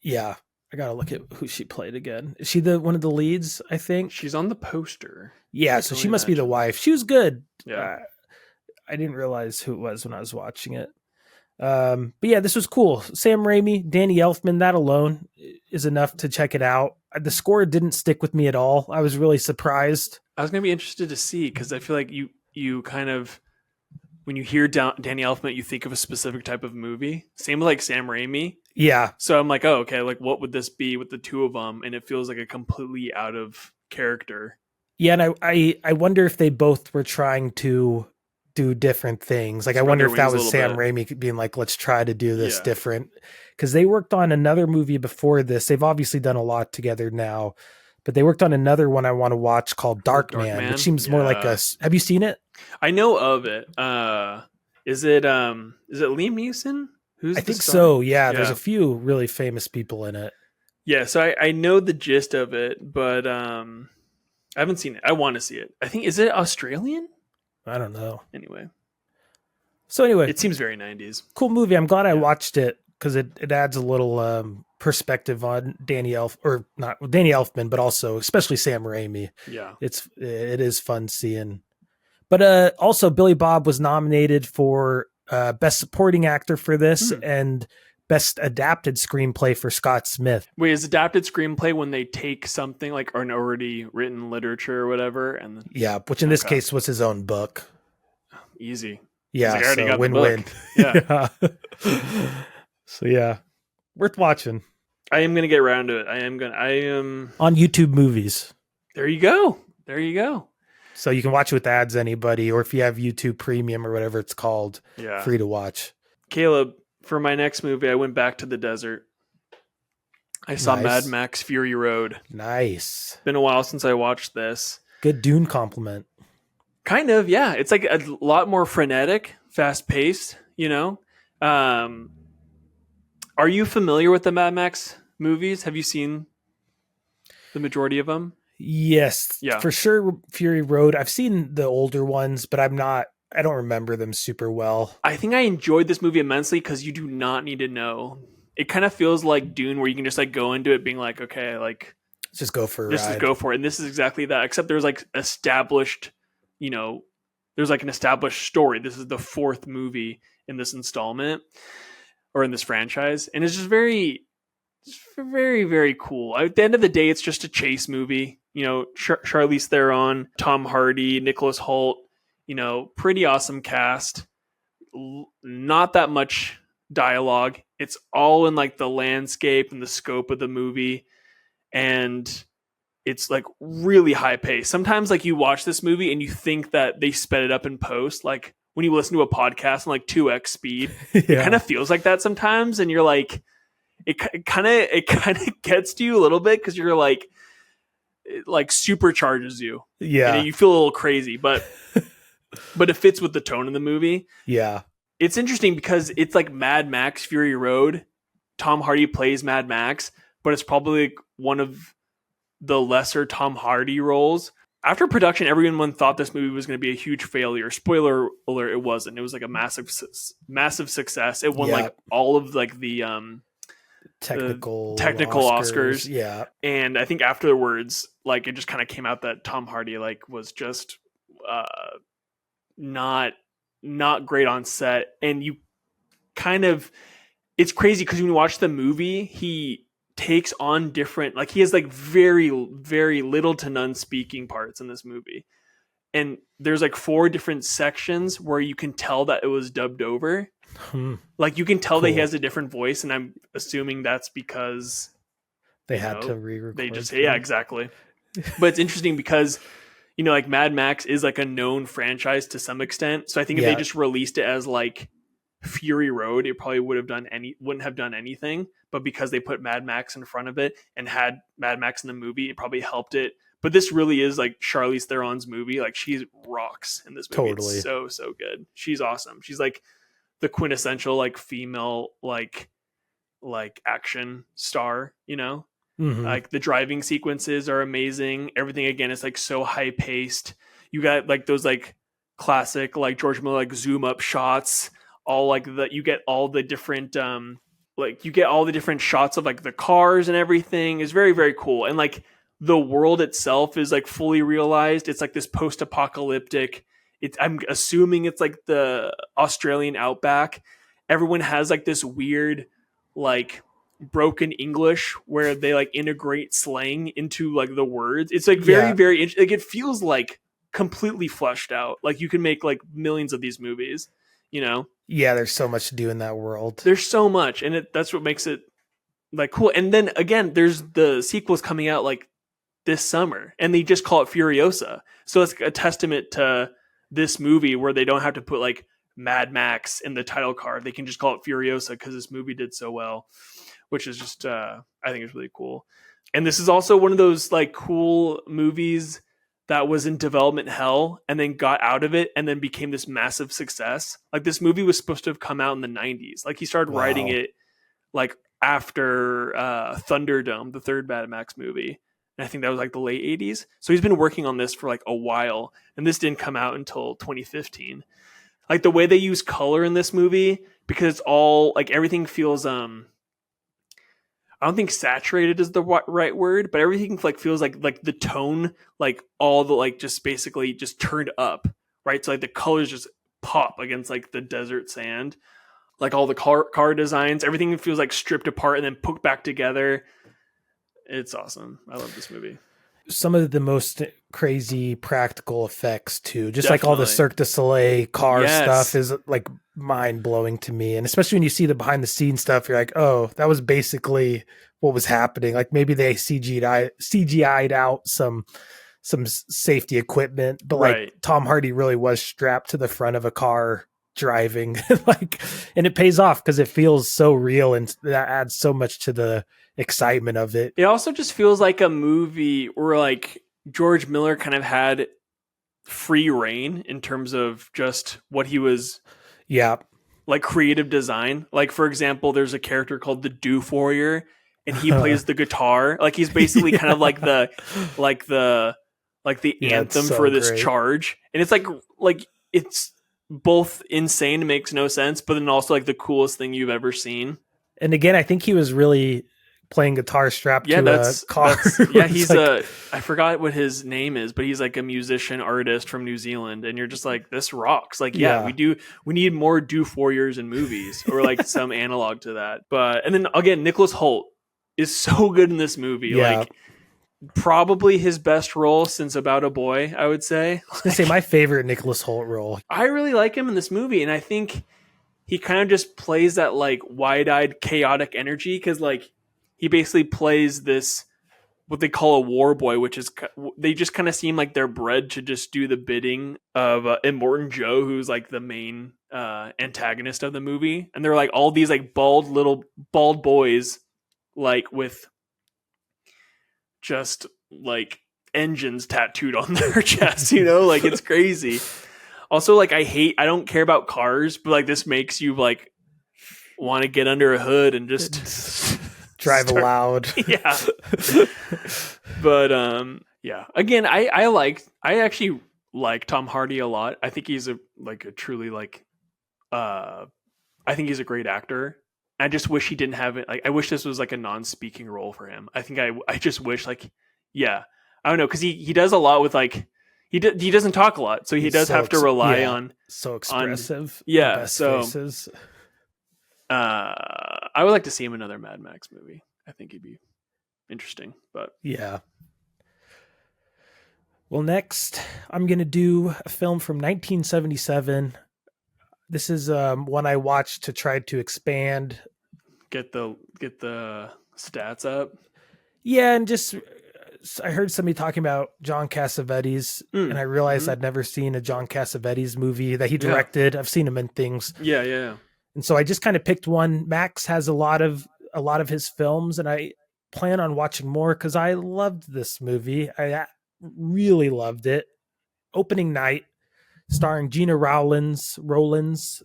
Yeah. I gotta look at who she played again. Is she one of the leads? I think she's on the poster. Yeah, so she must be the wife. She was good. Yeah. I didn't realize who it was when I was watching it. But yeah, this was cool. Sam Raimi, Danny Elfman, that alone is enough to check it out. The score didn't stick with me at all. I was really surprised. I was going to be interested to see, because I feel like you kind of, when you hear Danny Elfman, you think of a specific type of movie. Same with like Sam Raimi. Yeah. So I'm like, oh, okay, like what would this be with the two of them? And it feels like a completely out of character. Yeah, and I wonder if they both were trying to do different things. Like I wonder if that was Sam Raimi being like, let's try to do this different. Because they worked on another movie before this. They've obviously done a lot together now. But they worked on another one I want to watch called Darkman, which seems more like a... Have you seen it? I know of it. Is it Liam Neeson? I think so, yeah. There's a few really famous people in it. Yeah, so I know the gist of it, but I haven't seen it. I want to see it. I think, is it Australian? I don't know. Anyway. It seems very 90s. Cool movie. I'm glad I watched it because it adds a little perspective on Danny Elfman, but also especially Sam Raimi. Yeah. It is fun seeing. But also Billy Bob was nominated for Best Supporting Actor for this and Best Adapted Screenplay for Scott Smith. Wait, is adapted screenplay when they take something like an already written literature or whatever? And yeah, which in this case was his own book. Easy. Yeah, so win-win. Yeah. So yeah, worth watching. I am going to get around to it. I am on YouTube Movies. There you go. So you can watch it with ads, anybody, or if you have YouTube Premium or whatever it's called, free to watch. Caleb, for my next movie, I went back to the desert. I saw Mad Max Fury Road. Nice. Been a while since I watched this. Good Dune compliment. Kind of, yeah. It's like a lot more frenetic, fast-paced, you know? Are you familiar with the Mad Max movies? Have you seen the majority of them? Yes, for sure. Fury Road. I've seen the older ones, but I don't remember them super well. I think I enjoyed this movie immensely because you do not need to know. It kind of feels like Dune, where you can just like go into it being like, okay, like just go for it. Just go for it. And this is exactly that, except there's like established, there's like an established story. This is the fourth movie in this installment or in this franchise. And it's just very, very cool. At the end of the day, it's just a chase movie. Charlize Theron, Tom Hardy, Nicholas Hoult, pretty awesome cast. Not that much dialogue. It's all in like the landscape and the scope of the movie. And it's like really high pace. Sometimes like you watch this movie and you think that they sped it up in post. Like when you listen to a podcast on like 2x speed, it kind of feels like that sometimes. And you're like, it kind of gets to you a little bit because you're like, it like supercharges you. Yeah. And you feel a little crazy, but it fits with the tone of the movie. Yeah. It's interesting because it's like Mad Max Fury Road. Tom Hardy plays Mad Max, but it's probably like one of the lesser Tom Hardy roles. After production, everyone thought this movie was going to be a huge failure. Spoiler alert, it wasn't. It was like a massive success. It won like all of like the technical Oscars. Yeah. And I think afterwards, like it just kind of came out that Tom Hardy like was just not great on set. And you kind of, it's crazy because when you watch the movie, he takes on different, like he has like very, very little to none speaking parts in this movie. And there's like 4 different sections where you can tell that it was dubbed over. Like you can tell that he has a different voice, and I'm assuming that's because they had to re-record. They just yeah, exactly. But it's interesting because like Mad Max is like a known franchise to some extent. So I think if they just released it as like Fury Road, it probably wouldn't have done anything. But because they put Mad Max in front of it and had Mad Max in the movie, it probably helped it. But this really is like Charlize Theron's movie. Like she rocks in this movie. Totally. It's so good. She's awesome. She's like the quintessential like female like action star, Like the driving sequences are amazing. Everything again is like so high paced. You got like those like classic like George Miller like zoom up shots. All like you get all the different shots of like the cars and everything is very, very cool. And like the world itself is like fully realized. It's like this post-apocalyptic. I'm assuming it's like the Australian outback. Everyone has like this weird like broken English where they like integrate slang into like the words. It's like very, very like it feels like completely fleshed out. Like you can make like millions of these movies, Yeah, there's so much to do in that world. There's so much, and that's what makes it like cool. And then again, there's the sequels coming out like this summer, and they just call it Furiosa. So it's a testament to this movie where they don't have to put like Mad Max in the title card. They can just call it Furiosa because this movie did so well, which is just I think it's really cool. And this is also one of those like cool movies that was in development hell and then got out of it and then became this massive success. Like this movie was supposed to have come out in the 90s. Like he started writing it like after Thunderdome, the third Mad Max movie. And I think that was like the late 80s. So he's been working on this for like a while. And this didn't come out until 2015. Like the way they use color in this movie, because it's all like everything feels I don't think saturated is the right word, but everything like feels like the tone, like all the like just basically just turned up, right? So like the colors just pop against like the desert sand, like all the car designs, everything feels like stripped apart and then put back together. It's awesome. I love this movie. Some of the most crazy practical effects too, just Definitely. like all the Cirque du Soleil car stuff is like mind blowing to me. And especially when you see the behind the scenes stuff, you're like, oh, that was basically what was happening. Like maybe they CGI'd out some safety equipment, but like Tom Hardy really was strapped to the front of a car driving and it pays off because it feels so real and that adds so much to the excitement of it. It also just feels like a movie where like George Miller kind of had free reign in terms of just what he was like creative design. Like for example, there's a character called the Doof Warrior and he plays the guitar. Like he's basically kind of like the anthem for this charge. And it's like it's both insane, it makes no sense, but then also like the coolest thing you've ever seen. And again, I think he was really playing guitar strapped to a car. He's like, I forgot what his name is, but he's like a musician artist from New Zealand, and you're just like, this rocks. Like, we need more Doof Warriors in movies, or like some analog to that. But and then again, Nicholas Hoult is so good in this movie. Like probably his best role since About a Boy, I would say. I was gonna say my favorite Nicholas Hoult role. I really like him in this movie, and I think he kind of just plays that like wide-eyed chaotic energy because like he basically plays this what they call a war boy, which is they just kind of seem like they're bred to just do the bidding of Immortan Joe, who's like the main antagonist of the movie, and they're like all these like bald boys, like with just like engines tattooed on their chest, like it's crazy. Also, like I don't care about cars, but like this makes you like want to get under a hood and just drive loud. Yeah. But yeah. Again, I actually like Tom Hardy a lot. I think he's a truly I think he's a great actor. I just wish he didn't have it. Like I wish this was like a non-speaking role for him. I think I just wish I don't know, because he does a lot with like he doesn't talk a lot, so he does have to rely on so expressive. So faces. I would like to see him in another Mad Max movie. I think he'd be interesting, but yeah. Well, next I'm going to do a film from 1977. This is one I watched to try to expand. Get the stats up. Yeah, and just I heard somebody talking about John Cassavetes, and I realized I'd never seen a John Cassavetes movie that he directed. Yeah. I've seen him in things. Yeah. And so I just kind of picked one. Max has a lot of his films, and I plan on watching more because I loved this movie. I really loved it. Opening night, starring Gina Rowlands,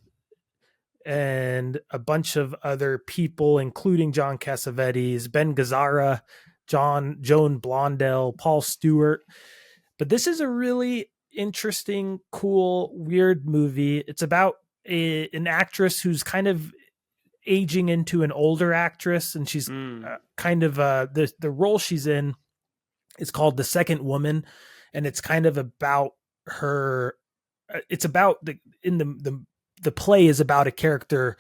and a bunch of other people, including John Cassavetes, Ben Gazzara, Joan Blondell, Paul Stewart. But this is a really interesting, cool, weird movie. It's about an actress who's kind of aging into an older actress, and she's kind of the role she's in is called The Second Woman, and it's kind of about her. It's about the play is about a character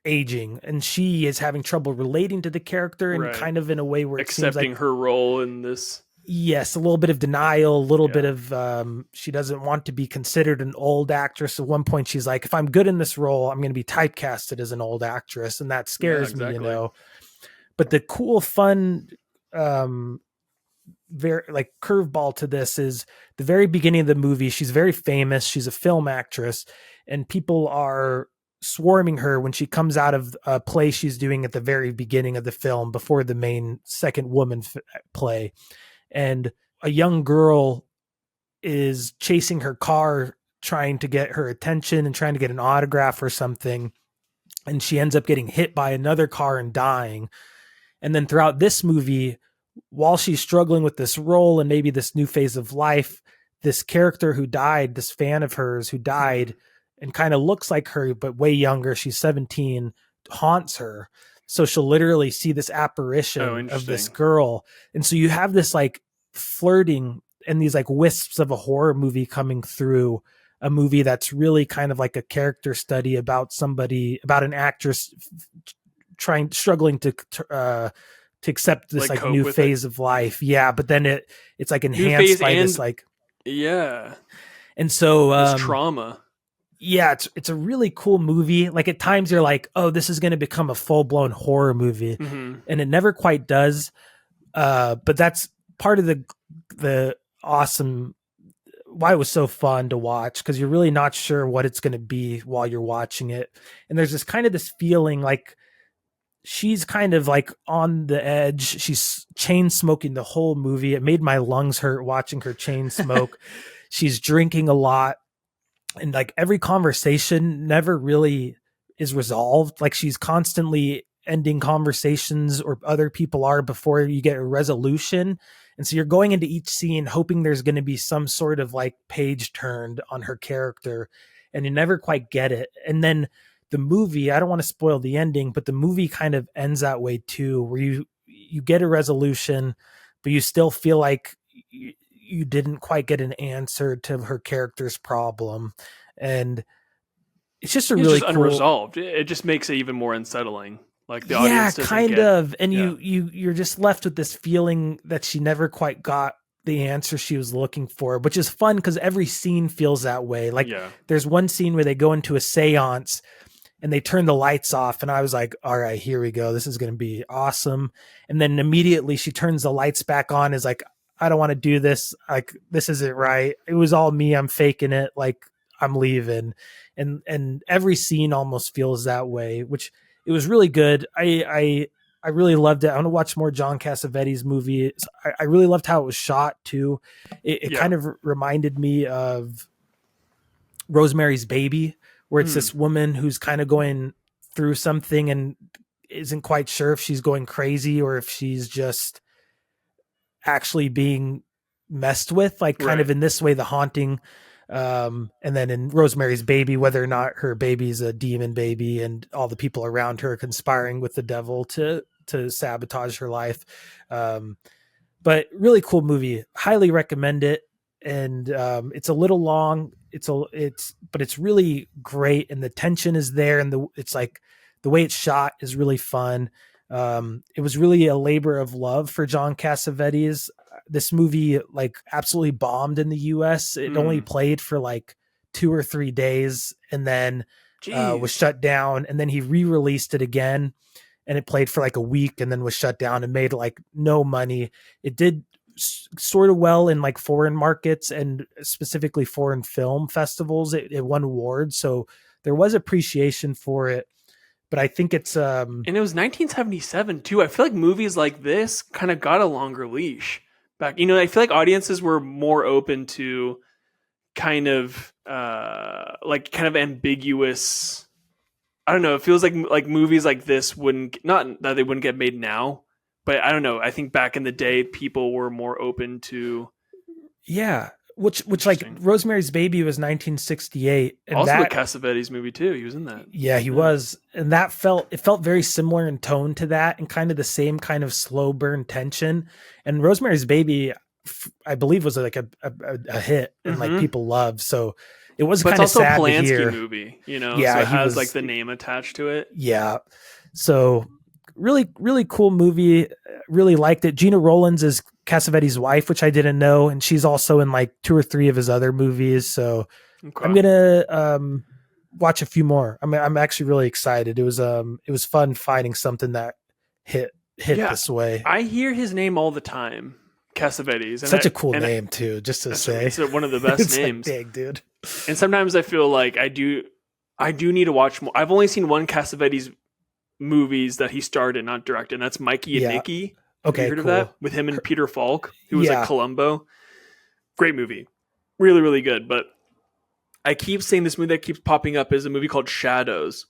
aging, and she is having trouble relating to the character, and kind of in a way where it accepting seems like her role in this. Yes, a little bit of denial, a little bit of she doesn't want to be considered an old actress. At one point, she's like, if I'm good in this role, I'm going to be typecasted as an old actress, and that scares me, But the cool, fun, very like curveball to this is the very beginning of the movie. She's very famous. She's a film actress, and people are swarming her when she comes out of a play she's doing at the very beginning of the film before the main Second Woman play. And a young girl is chasing her car, trying to get her attention and trying to get an autograph or something. And she ends up getting hit by another car and dying. And then throughout this movie, while she's struggling with this role and maybe this new phase of life, this character who died, this fan of hers who died and kind of looks like her, but way younger, she's 17, haunts her. So she'll literally see this apparition of this girl. And so you have this like flirting and these like wisps of a horror movie coming through, a movie that's really kind of like a character study about an actress struggling to accept this like new phase of life. Yeah. But then it's like enhanced by this like, and so this trauma. Yeah, it's a really cool movie. Like at times you're like, oh, this is going to become a full-blown horror movie. And it never quite does. But that's part of the awesome, why it was so fun to watch, because you're really not sure what it's going to be while you're watching it. And there's this feeling like she's kind of like on the edge. She's chain smoking the whole movie. It made my lungs hurt watching her chain smoke. She's drinking a lot. And like every conversation never really is resolved. Like she's constantly ending conversations, or other people are, before you get a resolution. And so you're going into each scene hoping there's going to be some sort of like page turned on her character, and you never quite get it. And then the movie, I don't want to spoil the ending, but the movie kind of ends that way too, where you get a resolution, but you still feel like you didn't quite get an answer to her character's problem. And it's just really cool. Unresolved. It just makes it even more unsettling. Like the audience kind of. And you're just left with this feeling that she never quite got the answer she was looking for, which is fun because every scene feels that way. Like there's one scene where they go into a seance and they turned the lights off, and I was like, all right, here we go. This is going to be awesome. And then immediately she turns the lights back on, is like, I don't want to do this. Like, this isn't right. It was all me. I'm faking it. Like, I'm leaving. And every scene almost feels that way, which it was really good. I really loved it. I want to watch more John Cassavetes movies. I really loved how it was shot too. It kind of reminded me of Rosemary's Baby, where it's this woman who's kind of going through something and isn't quite sure if she's going crazy or if she's just actually being messed with, like kind of in this way, The Haunting. And then in Rosemary's Baby, whether or not her baby's a demon baby and all the people around her are conspiring with the devil to sabotage her life. But really cool movie. Highly recommend it. And it's a little long. But it's really great, and the tension is there, and it's like the way it's shot is really fun. It was really a labor of love for John Cassavetes. This movie like absolutely bombed in the US. It only played for like 2 or 3 days and then was shut down. And then he re-released it again, and it played for like a week and then was shut down and made like no money. It did sort of well in like foreign markets and specifically foreign film festivals. It won awards, so there was appreciation for it. But I think it's and it was 1977 too. I feel like movies like this kind of got a longer leash back. You know, I feel like audiences were more open to kind of like kind of ambiguous. I don't know. It feels like movies like this wouldn't, not that they wouldn't get made now, but I don't know. I think back in the day, people were more open to. Yeah. Which like Rosemary's Baby was 1968. And also a Cassavetes movie too. He was in that. Yeah, he was. And it felt very similar in tone to that, and kind of the same kind of slow burn tension. And Rosemary's Baby, I believe, was like a hit and like people loved. So it was kind of sad Polanski to hear. Movie, you know, yeah, so it has like the name attached to it. Yeah. So really, really cool movie. Really liked it. Gina Rollins is Cassavetes' wife, which I didn't know, and she's also in like 2 or 3 of his other movies. So I'm gonna watch a few more. I'm actually really excited. It was fun finding something that hit this way. I hear his name all the time, Cassavetes. And such a cool name too, just to say. It's one of the best names. Like, dang, dude. And sometimes I feel like I do need to watch more. I've only seen one Cassavetes movies that he starred in, not directed, and that's Mikey and Nicky. Okay, have you heard cool. of that? With him and Peter Falk, who was like Columbo. Great movie. Really, really good. But I keep saying this movie that keeps popping up is a movie called Shadows.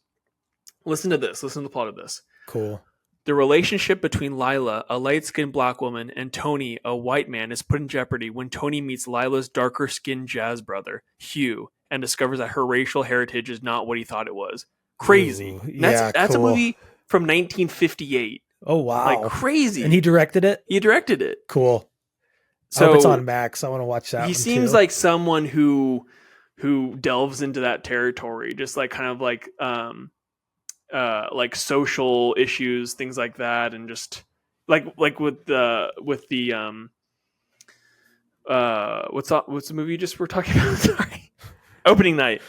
Listen to this. Listen to the plot of this. Cool. The relationship between Lila, a light-skinned black woman, and Tony, a white man, is put in jeopardy when Tony meets Lila's darker-skinned jazz brother, Hugh, and discovers that her racial heritage is not what he thought it was. Crazy. Ooh, that's cool. a movie from 1958. Oh, wow. Like, crazy. And he directed it? He directed it. Cool. So I hope it's on Max. I want to watch that. He seems like someone who delves into that territory, just like kind of like social issues, things like that, and just like with the what's the movie you just were talking about? Sorry. Opening night,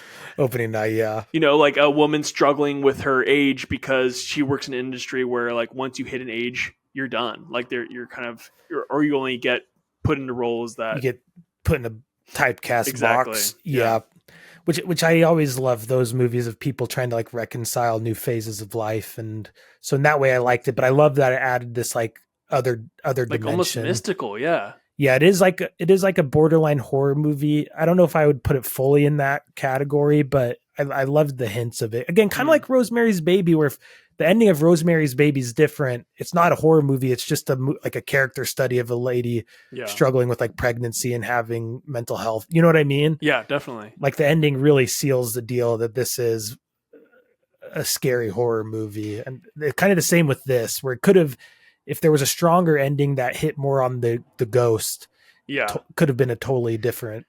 yeah. You know, like a woman struggling with her age because she works in an industry where like once you hit an age, you're done. Like you only get put into roles that you get put in a typecast box. Yeah. Which I always love those movies of people trying to like reconcile new phases of life, and so in that way I liked it. But I love that it added this like other like dimension, almost mystical. Yeah. Yeah, it is like a borderline horror movie. I don't know if I would put it fully in that category, but I loved the hints of it. Again, kind of like Rosemary's Baby, where if the ending of Rosemary's Baby is different, it's not a horror movie. It's just like a character study of a lady struggling with like pregnancy and having mental health. You know what I mean? Yeah, definitely. Like the ending really seals the deal that this is a scary horror movie. And kind of the same with this, where it could have, if there was a stronger ending that hit more on the ghost, could have been a totally different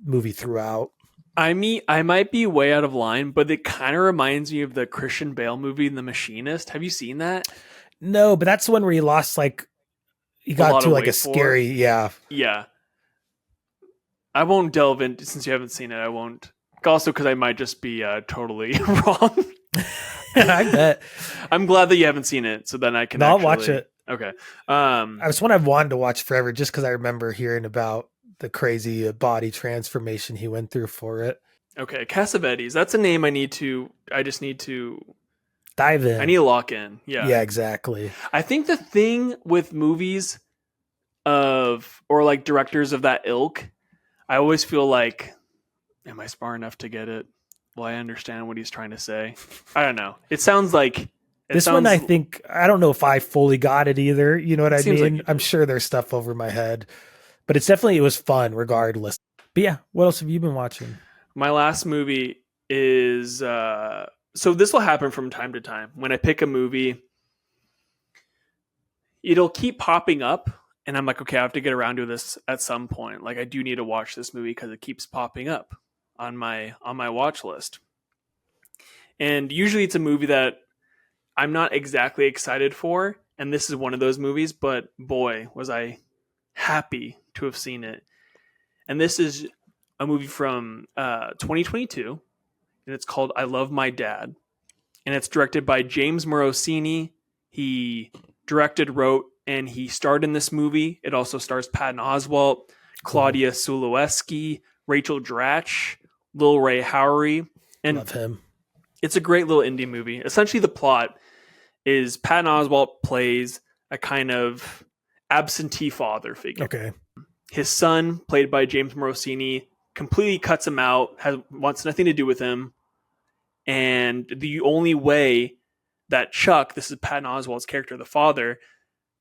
movie throughout. I might be way out of line, but it kind of reminds me of the Christian Bale movie, The Machinist. Have you seen that? No, but that's the one where he lost he got to like a scary, Yeah. I won't delve into, since you haven't seen it. I won't. Also, because I might just be totally wrong. I bet. I'm glad that you haven't seen it, so then I can. I'll watch it. Okay. It's one I've wanted to watch forever, just because I remember hearing about the crazy body transformation he went through for it. Okay, Cassavetes. That's a name I just need to dive in. I need to lock in. Yeah, exactly. I think the thing with movies or like directors of that ilk, I always feel like, am I smart enough to get it? Will I understand what he's trying to say? I don't know. It sounds like one. I think I don't know if I fully got it either. You know what I mean? Like I'm sure there's stuff over my head, but it was fun regardless. But yeah, what else have you been watching? My last movie is so this will happen from time to time. When I pick a movie, it'll keep popping up and I'm like, okay, I have to get around to this at some point. Like I do need to watch this movie because it keeps popping up on my watch list. And usually it's a movie that I'm not exactly excited for, and this is one of those movies, but boy, was I happy to have seen it. And this is a movie from 2022, and it's called I Love My Dad. And it's directed by James Morosini. He directed, wrote, and he starred in this movie. It also stars Patton Oswalt, Claudia Sulewski, Rachel Dratch, Lil Ray Howery. And love him. It's a great little indie movie. Essentially, the plot is Patton Oswalt plays a kind of absentee father figure. Okay. His son, played by James Morosini, completely cuts him out, wants nothing to do with him. And the only way that Chuck, this is Patton Oswalt's character, the father,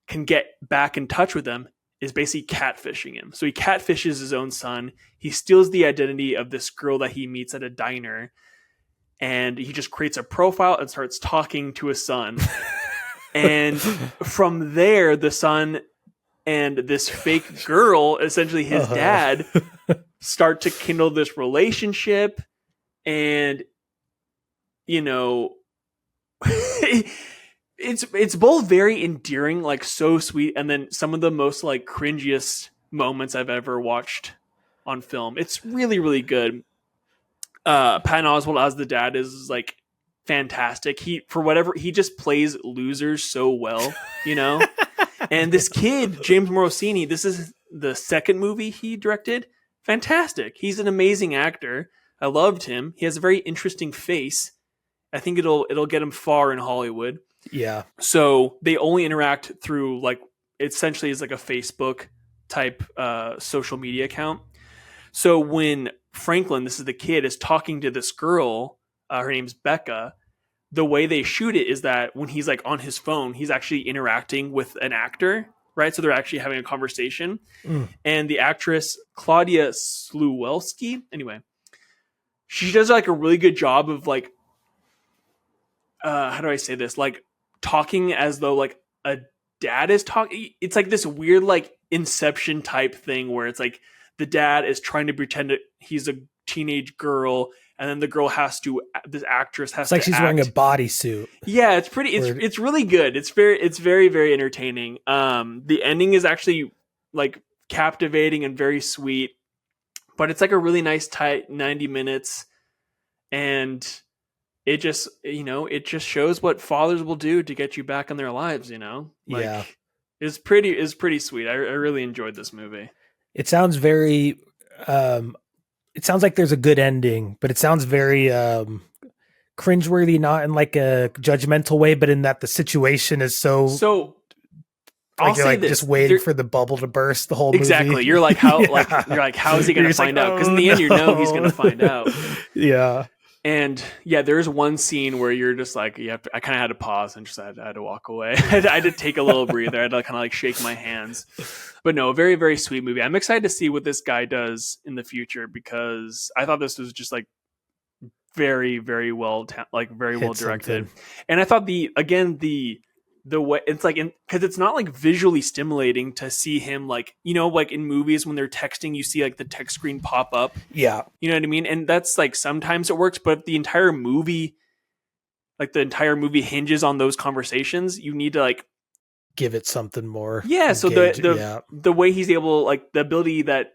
can get back in touch with him is basically catfishing him. So he catfishes his own son. He steals the identity of this girl that he meets at a diner. And he just creates a profile and starts talking to his son. And from there, the son and this fake girl, essentially his dad, start to kindle this relationship. And, you know, it's both very endearing, like so sweet, and then some of the most like cringiest moments I've ever watched on film. It's really, really good. Patton Oswalt as the dad is like fantastic. He just plays losers so well, you know. And this kid, James Morosini, this is the second movie he directed. Fantastic. He's an amazing actor. I loved him. He has a very interesting face. I think it'll get him far in Hollywood. Yeah. So they only interact through like essentially is like a Facebook type social media account. So when Franklin, this is the kid, is talking to this girl, her name's Becca, the way they shoot it is that when he's like on his phone, he's actually interacting with an actor, right? So they're actually having a conversation. And the actress, Claudia Sulewski, anyway, she does like a really good job of like, how do I say this? Like talking as though like a dad is talking. It's like this weird like Inception type thing where it's like, the dad is trying to pretend that he's a teenage girl, and then the girl this actress has to she's wearing a bodysuit. Yeah, it's really good. It's very, very entertaining. The ending is actually like captivating and very sweet, but it's like a really nice tight 90 minutes. And it just shows what fathers will do to get you back in their lives, you know? Like, yeah. It's pretty sweet. I really enjoyed this movie. It sounds very, it sounds like there's a good ending, but it sounds very cringeworthy, not in like a judgmental way, but in that the situation is so I'll say this, just waiting for the bubble to burst the whole movie. Exactly. You're like, how is he going to find out? Because in the end, he's going to find out. Yeah. And yeah, there's one scene where you're just like, I kind of had to pause and just I had to walk away. I had to take a little breather. I had to kind of like shake my hands. But no, very, very sweet movie. I'm excited to see what this guy does in the future because I thought this was just like very, very well, very well directed. Something. And I thought the way it's like, because it's not like visually stimulating to see him like, you know, like in movies when they're texting, you see like the text screen pop up. Yeah. You know what I mean? And that's like, sometimes it works, but the entire movie hinges on those conversations. You need to like give it something more. Yeah. So the way he's able, like the ability that,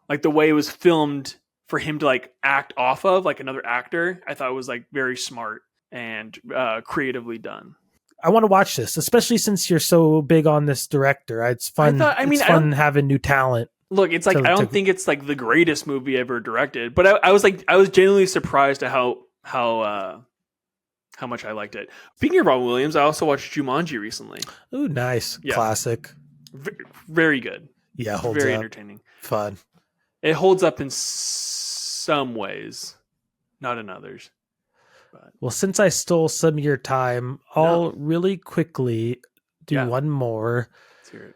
like the way it was filmed for him to like act off of, like another actor, I thought was like very smart and creatively done. I want to watch this, especially since you're so big on this director. It's fun. It's fun having new talent. Look, it's like I don't think it's like the greatest movie ever directed, but I was genuinely surprised at how much I liked it. Speaking of Robin Williams, I also watched Jumanji recently. Ooh, nice. Yeah. Classic. Very good. Yeah, holds very up. Entertaining. Fun. It holds up in some ways, not in others. But. Well, since I stole some of your time, I'll really quickly do one more. Let's hear it.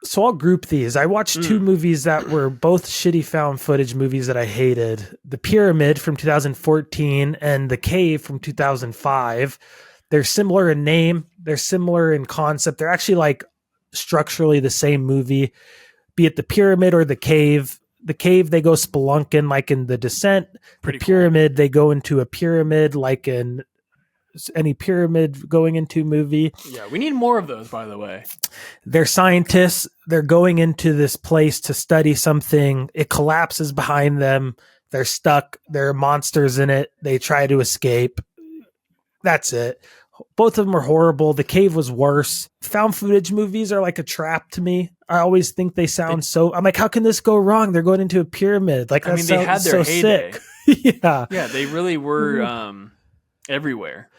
So I'll group these. I watched two movies that were both shitty found footage movies that I hated. The Pyramid from 2014 and The Cave from 2005. They're similar in name. They're similar in concept. They're actually like structurally the same movie, be it The Pyramid or The Cave. The Cave, they go spelunking like in The Descent. The Pyramid, they go into a pyramid like in any pyramid going into movie. Yeah, we need more of those, by the way. They're scientists. They're going into this place to study something. It collapses behind them. They're stuck. There are monsters in it. They try to escape. That's it. Both of them are horrible. The Cave was worse. Found footage movies are like a trap to me. I always think they sound I'm like, how can this go wrong? They're going into a pyramid. Like, they had their heyday. Sick. Yeah, they really were everywhere.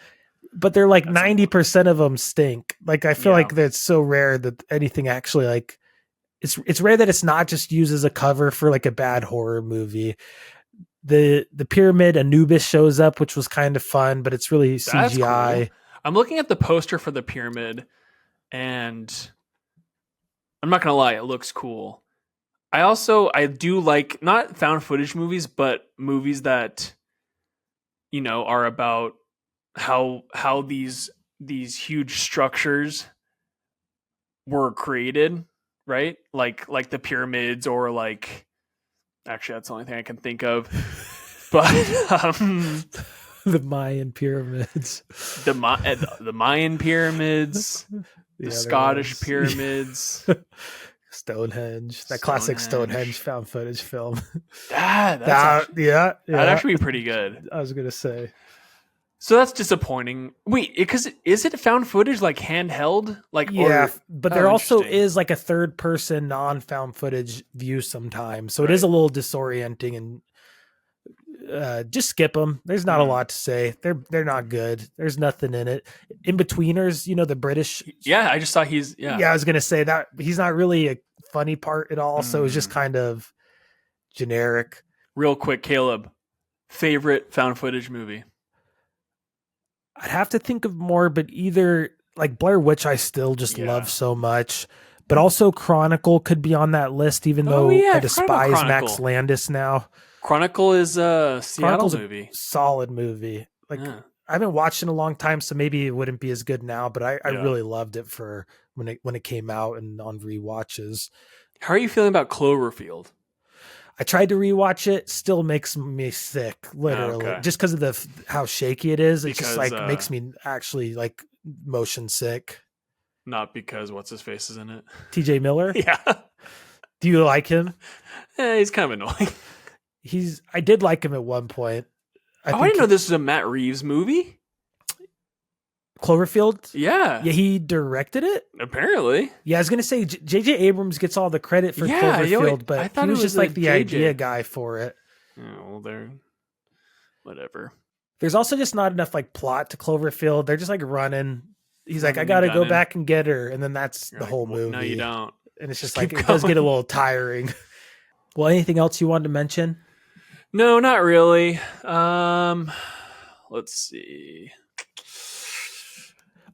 But they're like 90% of them stink. Like, I feel like that's so rare that anything actually like it's rare that it's not just used as a cover for like a bad horror movie. The Pyramid, Anubis shows up, which was kind of fun, but it's really CGI. Cool. I'm looking at the poster for The Pyramid, and I'm not gonna lie, it looks cool. I do like not found footage movies, but movies that are about how these huge structures were created, right? Like the pyramids, or like, actually that's the only thing I can think of. But the Mayan pyramids, the Mayan pyramids, the Scottish pyramids, Stonehenge, classic Stonehenge found footage film. That'd actually be pretty good. I was gonna say. So that's disappointing. Wait, because is it found footage like handheld? Like, but there also is like a third person non-found footage view sometimes. So it is a little disorienting, and just skip them. There's not a lot to say. They're not good. There's nothing in it. In-betweeners, the British. Yeah, I just saw he's. Yeah, I was gonna say that he's not really a funny part at all. So it's just kind of generic. Real quick, Caleb, favorite found footage movie? I'd have to think of more, but either like Blair Witch, I still just love so much, but also Chronicle could be on that list, even though I despise Max Landis now. Chronicle is a Seattle movie. Solid movie. Like, I haven't watched in a long time, so maybe it wouldn't be as good now, but I really loved it for when it came out and on rewatches. How are you feeling about Cloverfield? I tried to rewatch it, still makes me sick, literally, just because of how shaky it is. It just like makes me actually like motion sick. Not because what's his face is in it. TJ Miller? Yeah. Do you like him? He's kind of annoying. I did like him at one point. I didn't know this was a Matt Reeves movie. Cloverfield? Yeah. Yeah, he directed it? Apparently. Yeah, I was going to say, J.J. Abrams gets all the credit for Cloverfield, but I thought he was just like the idea guy for it. Oh, well, whatever. There's also just not enough like plot to Cloverfield. They're just like running. He's like, I got to go back and get her. And then that's the whole movie. No, you don't. And it's just like, it does get a little tiring. Well, anything else you wanted to mention? No, not really. Let's see.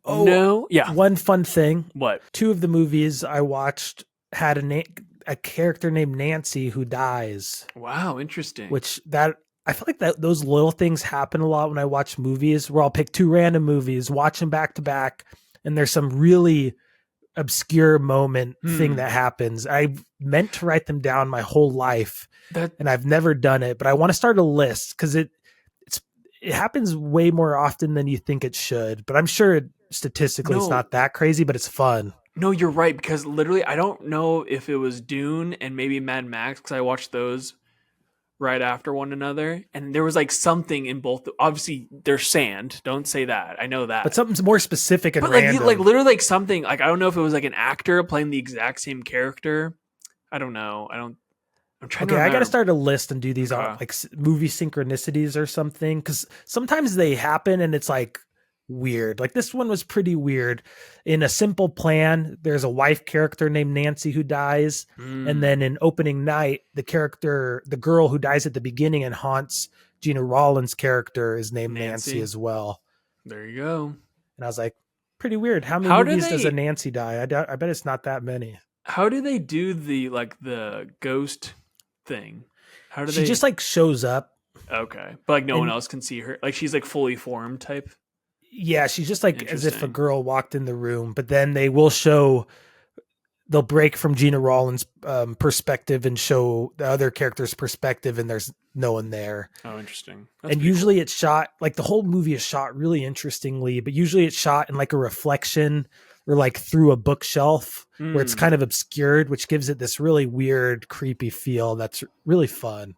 Oh, no. Yeah. One fun thing. What? 2 of the movies I watched had a character named Nancy who dies. Wow, interesting. Which I feel like that those little things happen a lot when I watch movies, where I'll pick 2 random movies, watch them back to back, and there's some really obscure moment thing that happens. I meant to write them down my whole life, and I've never done it, but I want to start a list because it happens way more often than you think it should. But I'm sure statistically it's not that crazy, but it's fun. No, you're right, because literally I don't know if it was Dune and maybe Mad Max, because I watched those right after one another, and there was like something in both. Obviously, there's sand. Don't say that. I know But that. something's more specific and But random. like literally like something like I don't know if it was like an actor playing the exact same character. I don't know. I'm trying to Okay, I remember. got to start a list and do these on Okay. like movie synchronicities or something, because sometimes they happen and it's like weird. Like this one was pretty weird. In A Simple Plan, there's a wife character named Nancy who dies, and then in Opening Night, the girl who dies at the beginning and haunts Gina Rollins' character is named Nancy as well. There you go. And I was like, pretty weird. How many How do movies does a they Nancy die? I bet it's not that many. how do they do the ghost thing? How do She they just like shows up. Okay. But like no one And else can see her. Like she's like fully formed type. yeah, she's just like as if a Interesting. girl walked in the room, but then they'll break from Gina Rollins' perspective and show the other character's perspective, and there's no one there. Oh, interesting. That's And pretty usually it's shot like the whole movie is shot really interestingly, but usually it's shot in like a reflection or like through a bookshelf cool. where it's kind of obscured, which gives it this really weird, creepy feel that's really fun.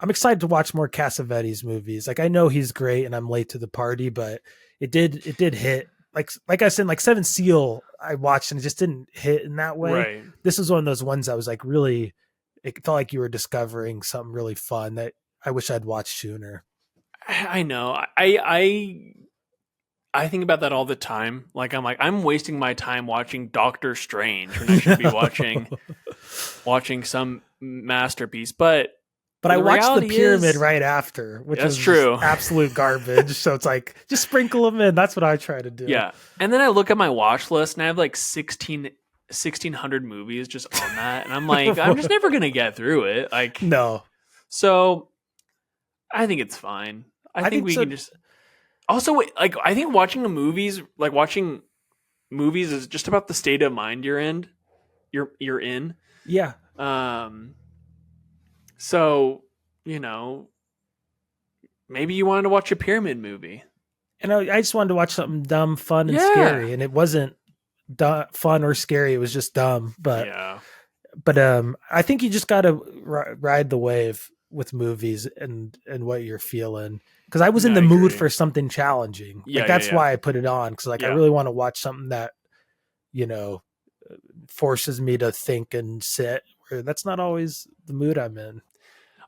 I'm excited to watch more Cassavetes movies. Like I know he's great and I'm late to the party, but it did hit. Like I said, like Seven Seal, I watched and it just didn't hit in that way. Right. This was one of those ones that was like really, it felt like you were discovering something really fun that I wish I'd watched sooner. I know. I think about that all the time. Like I'm wasting my time watching Doctor Strange when I should be watching some masterpiece. But But I the watched the reality pyramid is, right after, which that's was true. absolute garbage. So it's like, just sprinkle them in. That's what I try to do. Yeah. And then I look at my watch list and I have like 1,600 movies just on that. And I'm like, I'm just never going to get through it. Like, No. so I think it's fine. I think we so. can just. Also, like, I think watching movies is just about the state of mind you're in. You're in. Yeah. So, maybe you wanted to watch a pyramid movie. And I just wanted to watch something dumb, fun, and Yeah. scary. And it wasn't fun or scary. It was just dumb. But I think you just got to ride the wave with movies and what you're feeling. Because I was in the mood for something challenging. Yeah, like that's why I put it on. Because I really want to watch something that, forces me to think and sit. That's not always the mood I'm in.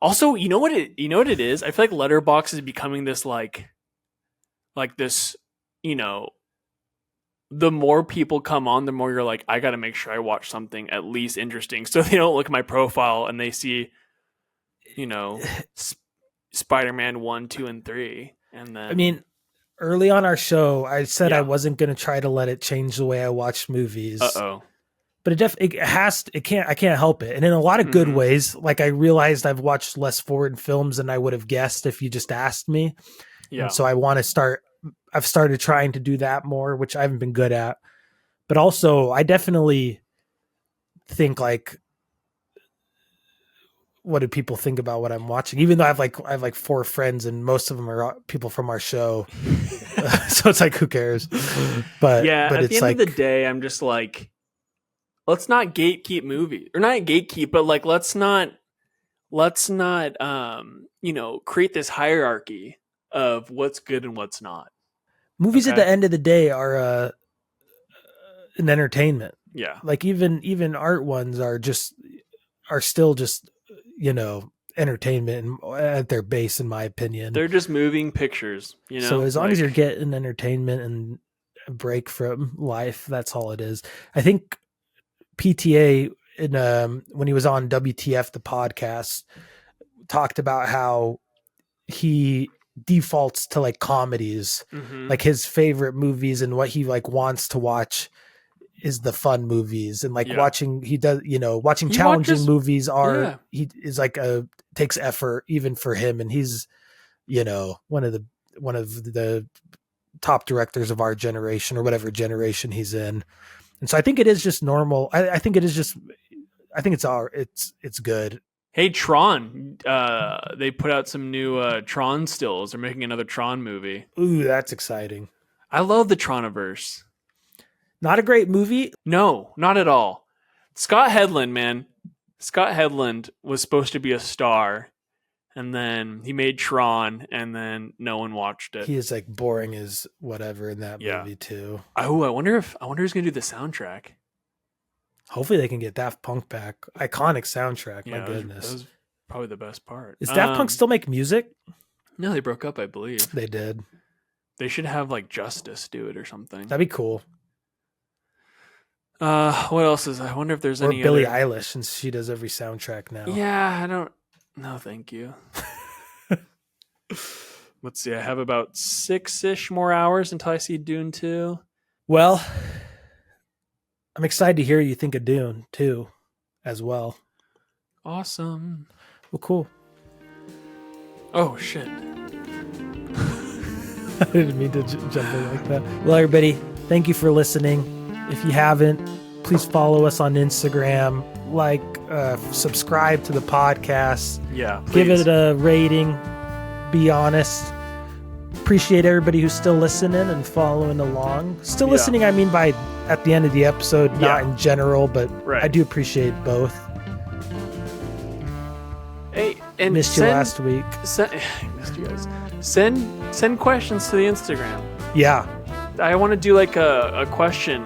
Also, you know what it is? I feel like Letterboxd is becoming this like this, the more people come on, the more you're like, I got to make sure I watch something at least interesting. So they don't look at my profile and they see, Spider-Man 1, 2, and 3. And then, I mean, early on our show, I said Yeah. I wasn't going to try to let it change the way I watch movies. uh-oh. But I can't help it. And in a lot of good ways, like I realized I've watched less foreign films than I would have guessed if you just asked me. Yeah. And so I've started trying to do that more, which I haven't been good at. But also I definitely think like, what do people think about what I'm watching? Even though I have like 4 friends and most of them are people from our show. So it's like, who cares? But at it's the end like, of the day, I'm just like, let's not gatekeep movies, or not gatekeep, but like, let's not, create this hierarchy of what's good and what's not. movies at the end of the day are an entertainment. Yeah. Like even art ones are still just, entertainment at their base, in my opinion. They're just moving pictures, So as long as you're getting entertainment and a break from life, that's all it is. I think PTA when he was on WTF the podcast talked about how he defaults to like comedies, like his favorite movies and what he like wants to watch is the fun movies, and like watching challenging movies he is like takes effort even for him, and he's one of the top directors of our generation or whatever generation he's in. And so I think it is just normal. I think it's good. Hey, Tron, they put out some new Tron stills. They're making another Tron movie. Ooh, that's exciting. I love the Troniverse. Not a great movie. No, not at all. Scott Hedlund, man. Scott Hedlund was supposed to be a star, and then he made Tron, and then no one watched it. He is like boring as whatever in that movie too. Oh, I wonder who's gonna do the soundtrack. Hopefully they can get Daft Punk back. Iconic soundtrack. My goodness. That was probably the best part. Is Daft Punk still make music? No, they broke up, I believe. They did. They should have like Justice do it or something. That'd be cool. What else is? I wonder if there's any Billie other... Eilish, since she does every soundtrack now. Yeah, I don't. No, thank you. Let's see. I have about 6-ish more hours until I see Dune 2. Well, I'm excited to hear you think of Dune 2 as well. Awesome. Well, cool. Oh shit. I didn't mean to jump in like that. Well, everybody, thank you for listening. If you haven't, please follow us on Instagram, subscribe to the podcast. Yeah, please. Give it a rating. Be honest. Appreciate everybody who's still listening and following along. Still listening, I mean by at the end of the episode, not in general, but I do appreciate both. Hey, and missed you last week. Missed you guys. Send questions to the Instagram. Yeah. I want to do like a question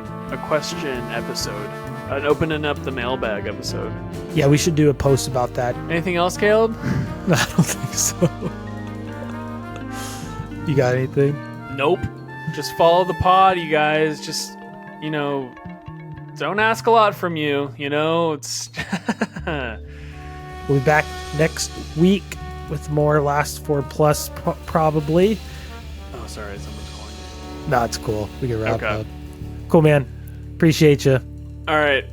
episode, an opening up the mailbag episode. Yeah, we should do a post about that. Anything else, Caleb? No, I don't think so. You got anything? Nope. Just follow the pod, you guys. Just, don't ask a lot from you. It's. We'll be back next week with more Last 4+ probably. Oh, sorry, someone's calling you. No, it's cool. We can wrap up. Cool, man. Appreciate you. All right.